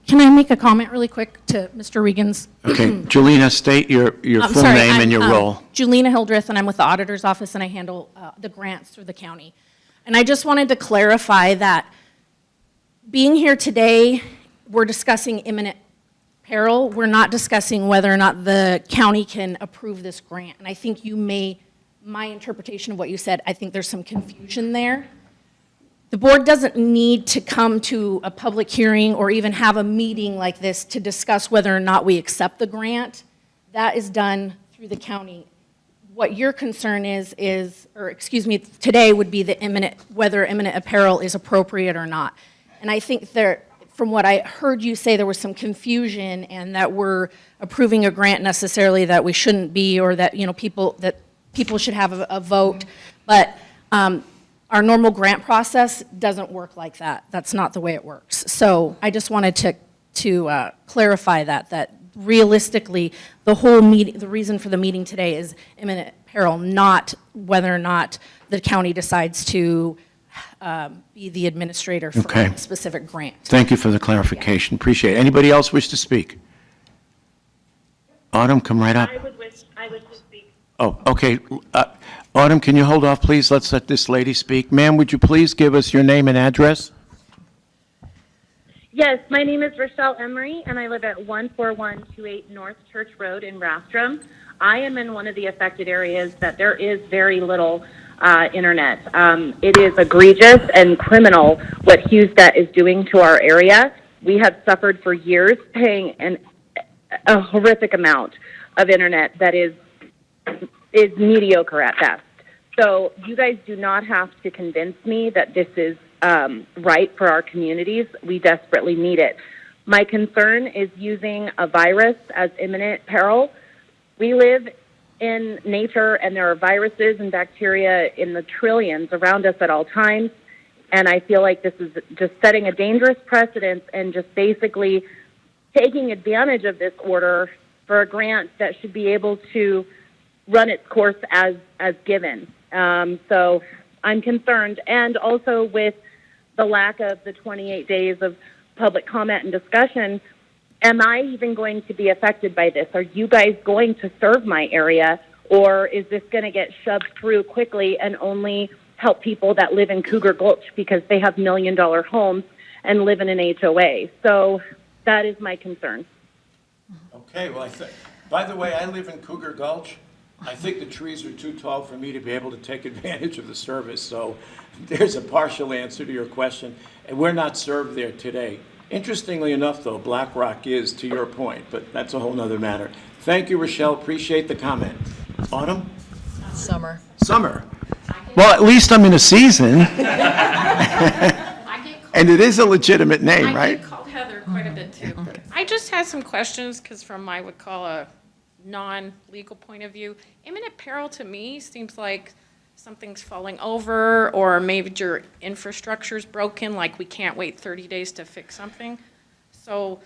Can I make a comment really quick to Mr. Regan's? Okay, Julina, state your I'm full sorry, name and your I'm, role. Julina Hildreth, and I'm with the Auditor's Office, and I handle the grants through the county. And I just wanted to clarify that being here today, we're discussing imminent peril. We're not discussing whether or not the county can approve this grant. And I think my interpretation of what you said, I think there's some confusion there. The board doesn't need to come to a public hearing or even have a meeting like this to discuss whether or not we accept the grant. That is done through the county. What your concern is, or excuse me, today would be whether imminent apparel is appropriate or not. And I think from what I heard you say, there was some confusion and that we're approving a grant necessarily that we shouldn't be, or that, people should have a vote. But our normal grant process doesn't work like that. That's not the way it works. So I just wanted to clarify that realistically, the whole meeting, the reason for the meeting today is imminent peril, not whether or not the county decides to be the administrator for Okay. a specific grant. Thank you for the clarification. Appreciate it. Anybody else wish to speak? Autumn, come right up. I would wish to speak. Oh, okay. Autumn, can you hold off, please? Let's let this lady speak. Ma'am, would you please give us your name and address? Yes, my name is Rochelle Emery, and I live at 14128 North Church Road in Rastrum. I am in one of the affected areas that there is very little internet. It is egregious and criminal what HughesNet is doing to our area. We have suffered for years paying a horrific amount of internet that is mediocre at best. So you guys do not have to convince me that this is right for our communities. We desperately need it. My concern is using a virus as imminent peril. We live in nature, and there are viruses and bacteria in the trillions around us at all times, and I feel like this is just setting a dangerous precedent and just basically taking advantage of this order for a grant that should be able to run its course as given. So I'm concerned, and also with the lack of the 28 days of public comment and discussion, am I even going to be affected by this? Are you guys going to serve my area, or is this going to get shoved through quickly and only help people that live in Cougar Gulch because they have $1 million homes and live in an HOA? So that is my concern. Okay, well, by the way, I live in Cougar Gulch. I think the trees are too tall for me to be able to take advantage of the service, so there's a partial answer to your question. And we're not served there today. Interestingly enough, though, Black Rock is, to your point, but that's a whole nother matter. Thank you, Rochelle. Appreciate the comment. Autumn? Summer. Summer. Well, at least I'm in a season. And it is a legitimate name, I right? get called Heather quite a bit too. I just had some questions, because from I would call a non-legal point of view, imminent peril to me seems like something's falling over, or major infrastructure's broken, like we can't wait 30 days to fix something. So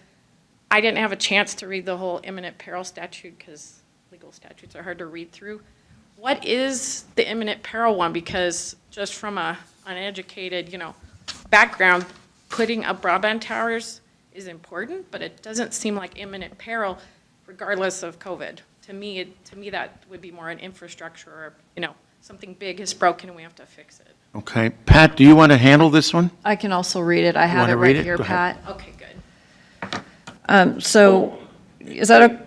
I didn't have a chance to read the whole imminent peril statute, because legal statutes are hard to read through. What is the imminent peril one? Because just from a uneducated, background, putting up broadband towers is important, but it doesn't seem like imminent peril regardless of COVID. To me, that would be more an infrastructure, or, something big is broken and we have to fix it. Okay. Pat, do you want to handle this one? I can also read it. I have wanna it read right it? here, Go ahead. Pat. Okay, good. So, is that a?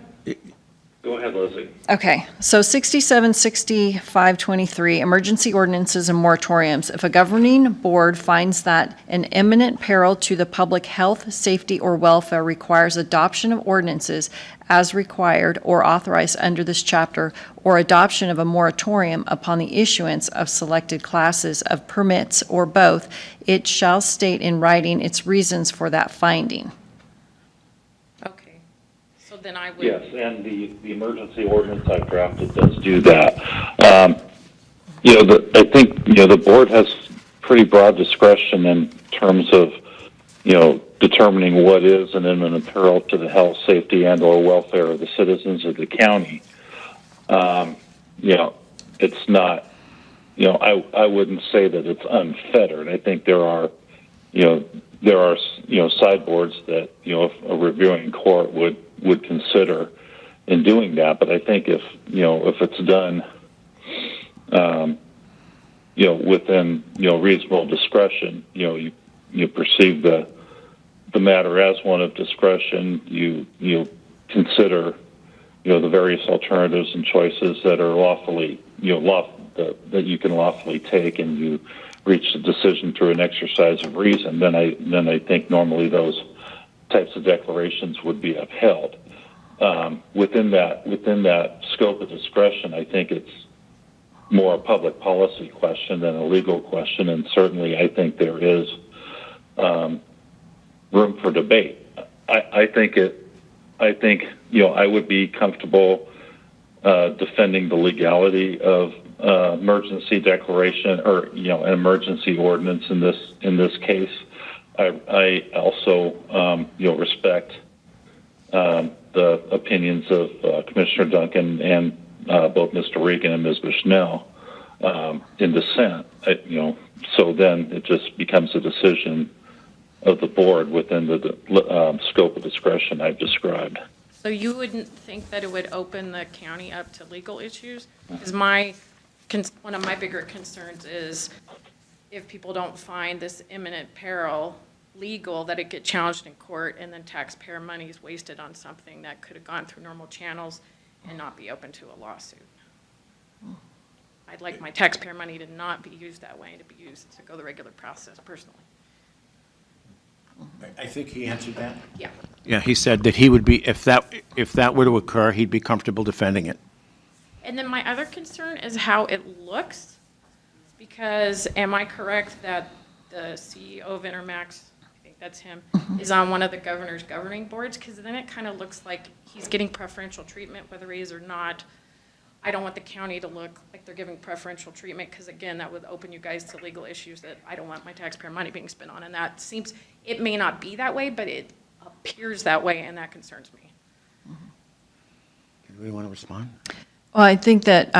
Go ahead, Leslie. Okay, so 676523, emergency ordinances and moratoriums. If a governing board finds that an imminent peril to the public health, safety, or welfare requires adoption of ordinances as required or authorized under this chapter, or adoption of a moratorium upon the issuance of selected classes of permits, or both, it shall state in writing its reasons for that finding. Okay. So then I would. Yes, and the emergency ordinance I've drafted does do that. I think, the board has pretty broad discretion in terms of, determining what is an imminent peril to the health, safety, and/or welfare of the citizens of the county. It's not, I wouldn't say that it's unfettered. I think there are sideboards that, if a reviewing court would consider in doing that. But I think if it's done, within, reasonable discretion, you perceive the matter as one of discretion, you consider, the various alternatives and choices that are lawfully, that you can lawfully take, and you reach a decision through an exercise of reason, then I think normally those types of declarations would be upheld. Within that scope of discretion, I think it's more a public policy question than a legal question, and certainly I think there is room for debate. I think I would be comfortable defending the legality of emergency declaration or an emergency ordinance in this case. I also respect the opinions of Commissioner Duncan and both Mr. Regan and Ms. Bushnell in dissent. So then it just becomes a decision of the board within the scope of discretion I've described. So you wouldn't think that it would open the county up to legal issues? Because one of my bigger concerns is if people don't find this imminent peril legal, that it get challenged in court and then taxpayer money is wasted on something that could have gone through normal channels and not be open to a lawsuit. I'd like my taxpayer money to not be used that way, to be used to go the regular process personally. I think he answered that. Yeah. Yeah, he said that he would be, if that were to occur, he'd be comfortable defending it. And then my other concern is how it looks, because am I correct that the CEO of Intermax, I think that's him, is on one of the governor's governing boards? Because then it kind of looks like he's getting preferential treatment, whether he is or not. I don't want the county to look like they're giving preferential treatment, because again, that would open you guys to legal issues that I don't want my taxpayer money being spent on. And that seems, it may not be that way, but it appears that way, and that concerns me. Anybody want to respond? Well, I think that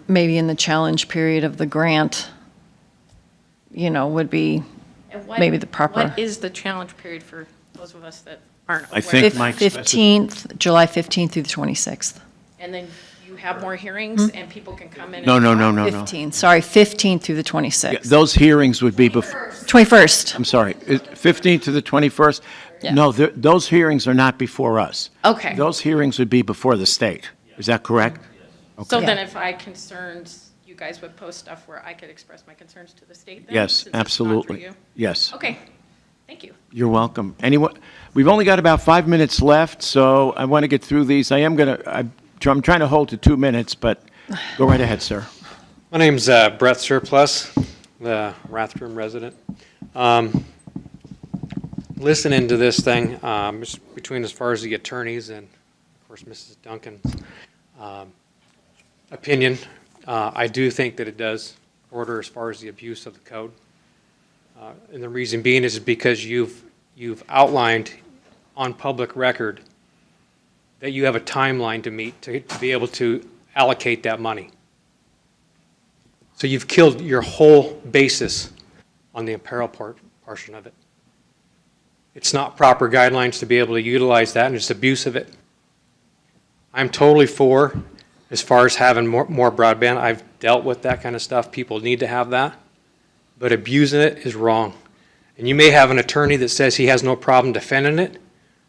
maybe in the challenge period of the grant, would be And what- maybe the proper. What is the challenge period for those of us that aren't aware? I think Mike specified. July 15th through the 26th. And then you have more hearings and people can come in? No. 15th through the 26th. Yeah, those hearings would be before, 21st. I'm sorry, 15th to the 21st? Yeah. No, those hearings are not before us. Okay. Those hearings would be before the state. Is that correct? So Okay. then if I had concerns, you guys would post stuff where I could express my concerns to the state then? Yes, since it's not through absolutely. you? Yes. Okay, thank you. You're welcome. Anyone, we've only got about 5 minutes left, so I want to get through these. I'm trying to hold to 2 minutes, but go right ahead, sir. My name's Brett Surplus, the Rathdrum resident. Listening to this thing, between as far as the attorneys and, of course, Mrs. Duncan's opinion, I do think that it does order as far as the abuse of the code. And the reason being is because you've outlined on public record that you have a timeline to meet to be able to allocate that money. So you've killed your whole basis on the apparel portion of it. It's not proper guidelines to be able to utilize that, and it's abuse of it. I'm totally for, as far as having more broadband. I've dealt with that kind of stuff. People need to have that. But abusing it is wrong. And you may have an attorney that says he has no problem defending it,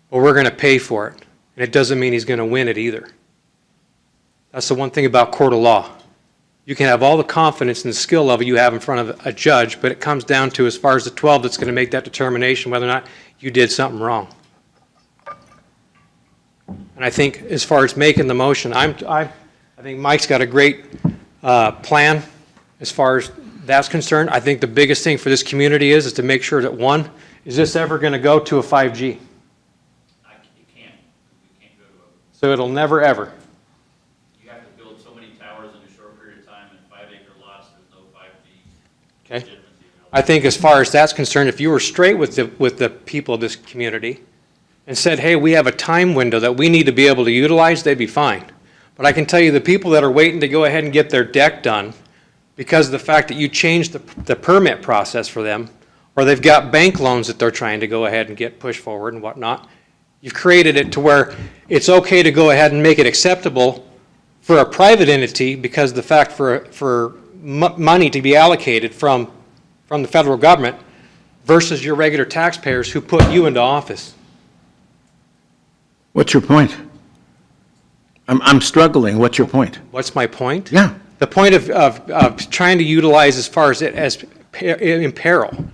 but we're going to pay for it. And it doesn't mean he's going to win it either. That's the one thing about court of law. You can have all the confidence and the skill level you have in front of a judge, but it comes down to, as far as the 12 that's going to make that determination whether or not you did something wrong. And I think as far as making the motion, I think Mike's got a great plan as far as that's concerned. I think the biggest thing for this community is to make sure that, one, is this ever going to go to a 5G? So it'll never, ever. You have to build so many towers in a short period of time and 5-acre lots. Okay? I think as far as that's concerned, if you were straight with the people of this community and said, hey, we have a time window that we need to be able to utilize, they'd be fine. But I can tell you the people that are waiting to go ahead and get their deck done because of the fact that you changed the permit process for them, or they've got bank loans that they're trying to go ahead and get pushed forward and whatnot, you've created it to where it's okay to go ahead and make it acceptable for a private entity because the fact for money to be allocated from the federal government versus your regular taxpayers who put you into office. What's your point? I'm struggling. What's your point? What's my point? Yeah. The point of trying to utilize as far as it as in peril.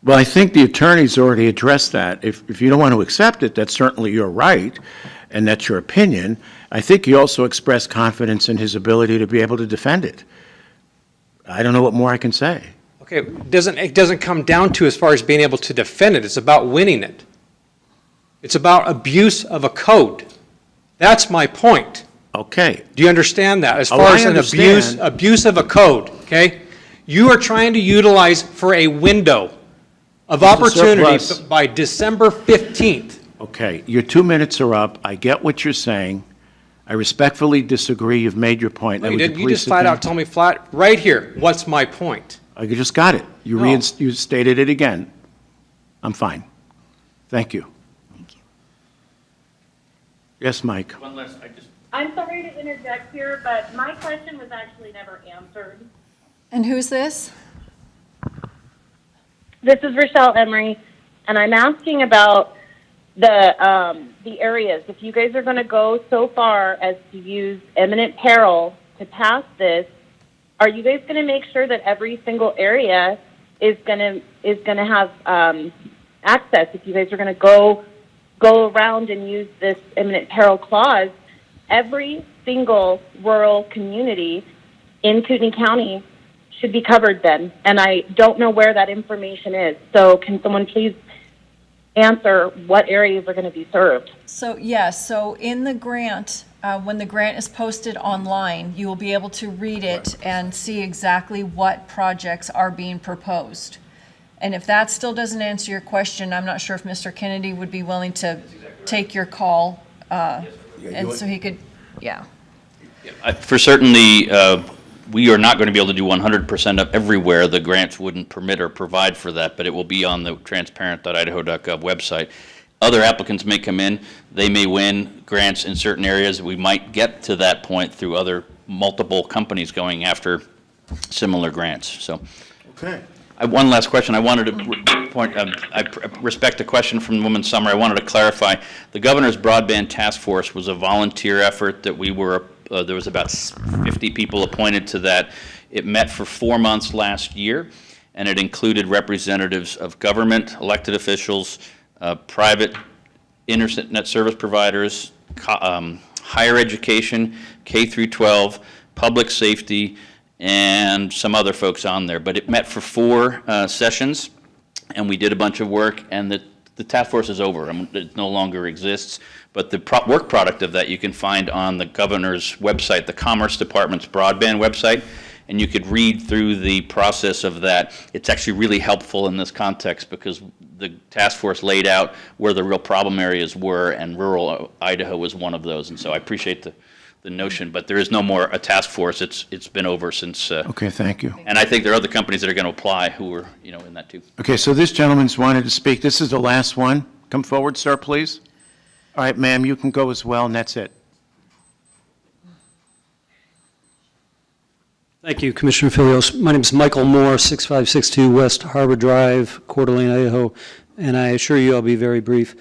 Well, I think the attorney's already addressed that. If you don't want to accept it, that's certainly your right, and that's your opinion. I think he also expressed confidence in his ability to be able to defend it. I don't know what more I can say. Okay, it doesn't come down to as far as being able to defend it. It's about winning it. It's about abuse of a code. That's my point. Okay. Do you understand that? As Oh, far I as an understand. abuse of a code, okay? You are trying to utilize for a window of opportunity surplus. by December 15th. Okay, your 2 minutes are up. I get what you're saying. I respectfully disagree. You've made your point. No, Now, you would didn't. You please just sit flat down? out told me flat, right here, what's my point? I just got it. You No. you stated it again. I'm fine. Thank you. Yes, Mike. One last, I just, I'm sorry to interject here, but my question was actually never answered. And who's this? This is Rochelle Emery, and I'm asking about the areas. If you guys are going to go so far as to use imminent peril to pass this, are you guys going to make sure that every single area is going to have access? If you guys are going to go around and use this imminent peril clause, every single rural community in Kootenai County should be covered then. And I don't know where that information is. So can someone please answer what areas are going to be served? So, yes, so in the grant, when the grant is posted online, you will be able to read it and see exactly what projects are being proposed. And if that still doesn't answer your question, I'm not sure if Mr. Kennedy would be willing to take your call, and so he could, yeah. for certainly, we are not going to be able to do 100% of everywhere. The grants wouldn't permit or provide for that, but it will be on the transparent.idaho.gov website. Other applicants may come in, they may win grants in certain areas. We might get to that point through other multiple companies going after similar grants, so. Okay. One last question. I wanted to point, I respect the question from Woman Summer. I wanted to clarify. The Governor's Broadband Task Force was a volunteer effort that we were, there was about 50 people appointed to that. It met for 4 months last year, and it included representatives of government, elected officials, private internet service providers, higher education, K through 12, public safety, and some other folks on there. But it met for 4 sessions, and we did a bunch of work, and the task force is over. It no longer exists, but the work product of that you can find on the governor's website, the Commerce Department's broadband website, and you could read through the process of that. It's actually really helpful in this context because the task force laid out where the real problem areas were, and rural Idaho was one of those. And so I appreciate the notion, but there is no more a task force. It's been over since. Okay, thank you. And I think there are other companies that are going to apply who are, in that too. Okay, so this gentleman's wanted to speak. This is the last one. Come forward, sir, please. All right, ma'am, you can go as well, and that's it. Thank you, Commissioner Fillios. My name is Michael Moore, 6562 West Harbor Drive, Coeur d'Alene, Idaho, and I assure you I'll be very brief.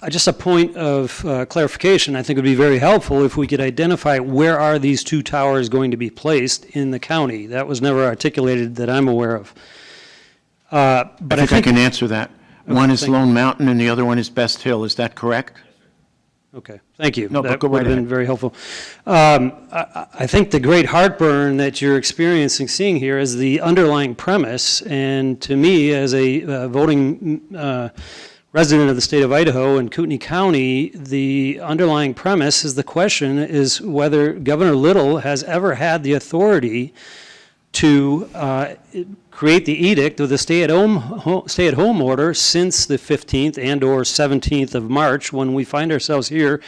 Just a point of clarification, I think it would be very helpful if we could identify where are these 2 towers going to be placed in the county. That was never articulated that I'm aware of. But I think I can answer that. Okay, One is thank you. Lone Mountain, and the other one is Best Hill. Is that correct? Okay, thank you. No, but That go would right have been ahead. very helpful. I think the great heartburn that you're experiencing, seeing here is the underlying premise, and to me, as a voting resident of the state of Idaho and Kootenai County, the underlying premise is the question is whether Governor Little has ever had the authority to create the edict or the stay-at-home order since the 15th and/or 17th of March, when we find ourselves here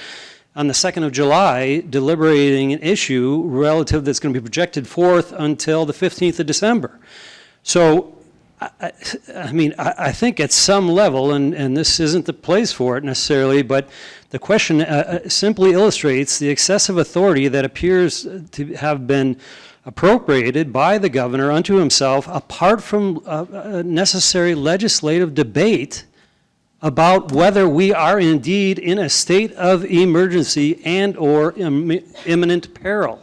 on the 2nd of July deliberating an issue relative that's going to be projected forth until the 15th of December. So, I think at some level, and this isn't the place for it necessarily, but the question simply illustrates the excessive authority that appears to have been appropriated by the governor unto himself, apart from necessary legislative debate about whether we are indeed in a state of emergency and/or imminent peril.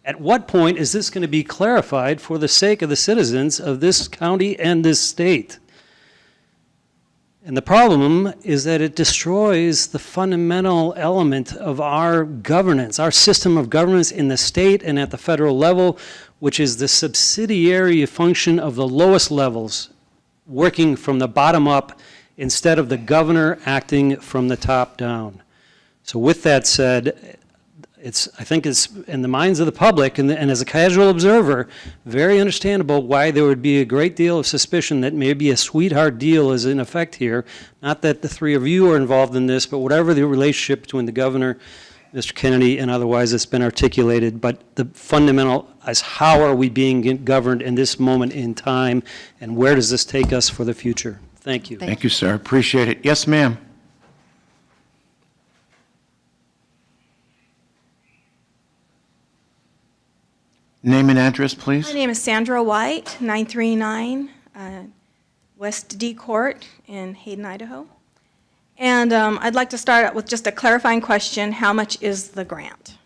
At what point is this going to be clarified for the sake of the citizens of this county and this state? And the problem is that it destroys the fundamental element of our governance, our system of governance in the state and at the federal level, which is the subsidiary function of the lowest levels, working from the bottom up instead of the governor acting from the top down. So with that said, I think it's in the minds of the public and as a casual observer, very understandable why there would be a great deal of suspicion that maybe a sweetheart deal is in effect here. Not that the three of you are involved in this, but whatever the relationship between the governor, Mr. Kennedy, and otherwise it's been articulated. But the fundamental is how are we being governed in this moment in time, and where does this take us for the future? Thank you. Thank you, sir. Appreciate it. Yes, ma'am. Name and address, please. My name is Sandra White, 939 West D Court in Hayden, Idaho. And I'd like to start out with just a clarifying question. How much is the grant?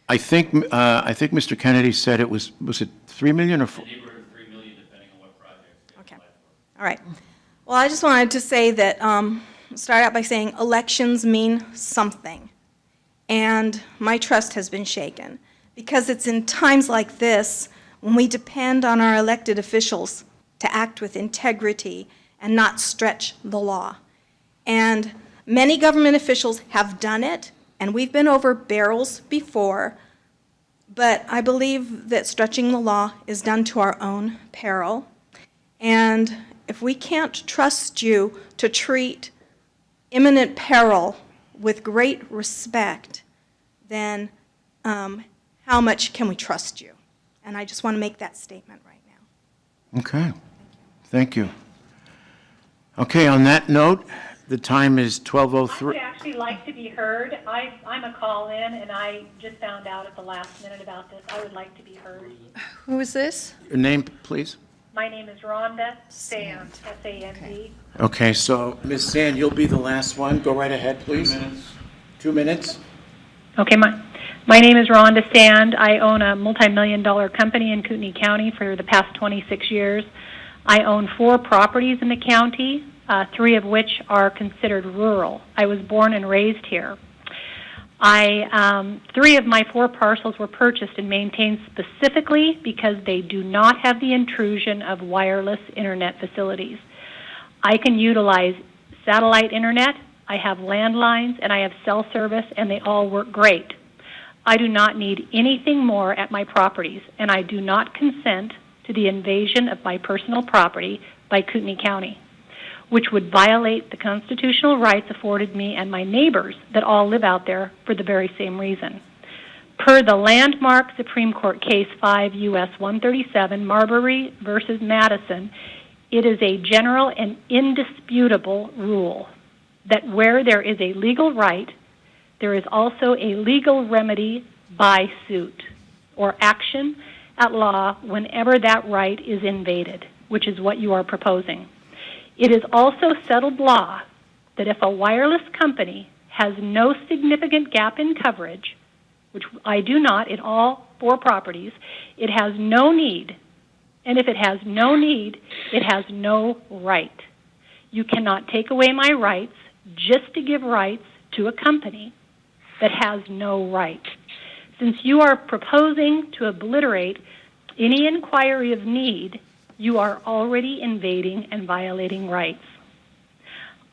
I think Mr. Kennedy said it was it $3 million or $4 million? $3 million, depending on what project. Okay. All right. Well, I just wanted to say that, start out by saying elections mean something. And my trust has been shaken. Because it's in times like this when we depend on our elected officials to act with integrity and not stretch the law. And many government officials have done it, and we've been over barrels before, but I believe that stretching the law is done to our own peril. And if we can't trust you to treat imminent peril with great respect, then how much can we trust you? And I just want to make that statement right now. Okay. Thank you. Okay, on that note, the time is 12:03. I would actually like to be heard. I'm a call-in, and I just found out at the last minute about this. I would like to be heard. Who is this? Your name, please. My name is Rhonda Sand, S-A-N-D. Okay, so Ms. Sand, you'll be the last one. Go right ahead, please. 2 minutes. 2 minutes. Okay, my name is Rhonda Sand. I own a multi-million-dollar company in Kootenai County for the past 26 years. I own 4 properties in the county, 3 of which are considered rural. I was born and raised here. 3 of my 4 parcels were purchased and maintained specifically because they do not have the intrusion of wireless internet facilities. I can utilize satellite internet, I have landlines, and I have cell service, and they all work great. I do not need anything more at my properties, and I do not consent to the invasion of my personal property by Kootenai County, which would violate the constitutional rights afforded me and my neighbors that all live out there for the very same reason. Per the landmark Supreme Court case 5 U.S. 137, Marbury versus Madison, it is a general and indisputable rule that where there is a legal right, there is also a legal remedy by suit or action at law whenever that right is invaded, which is what you are proposing. It is also settled law that if a wireless company has no significant gap in coverage, which I do not in all 4 properties, it has no need. And if it has no need, it has no right. You cannot take away my rights just to give rights to a company that has no right. Since you are proposing to obliterate any inquiry of need, you are already invading and violating rights.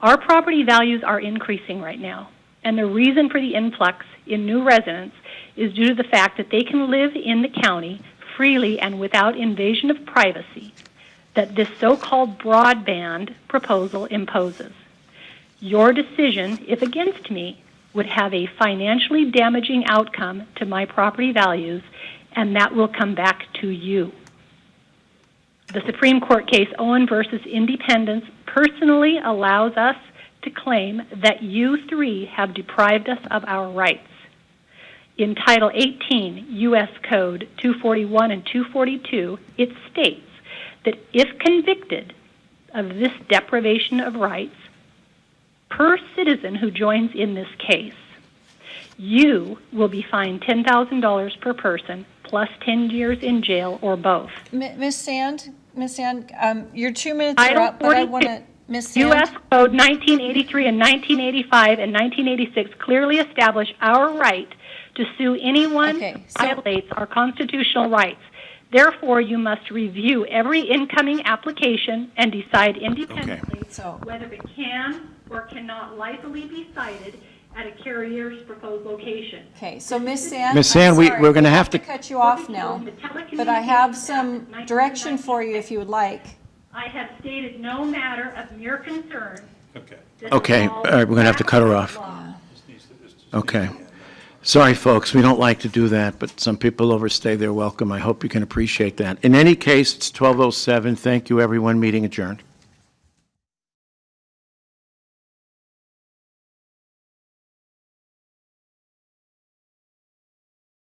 Our property values are increasing right now, and the reason for the influx in new residents is due to the fact that they can live in the county freely and without invasion of privacy that this so-called broadband proposal imposes. Your decision, if against me, would have a financially damaging outcome to my property values, and that will come back to you. The Supreme Court case Owen versus Independence personally allows us to claim that you three have deprived us of our rights. In Title 18, U.S. Code 241 and 242, it states that if convicted of this deprivation of rights, per citizen who joins in this case, you will be fined $10,000 per person plus 10 years in jail or both. Ms. Sand, your 2 minutes are up, but I want to, Ms. Sand. U.S. Code 1983 and 1985 and 1986 clearly establish our right to sue anyone who violates our constitutional rights. Therefore, you must review every incoming application and decide independently whether it can or cannot lawfully be cited at a carrier's proposed location. Okay, so Ms. Sand. Ms. Sand, we're going to have to cut you off now, but I have some direction for you if you would like. I have stated no matter of mere concern. Okay, all right, we're going to have to cut her off. Okay. Sorry, folks, we don't like to do that, but some people overstay their welcome. I hope you can appreciate that. In any case, it's 12:07. Thank you, everyone. Meeting adjourned.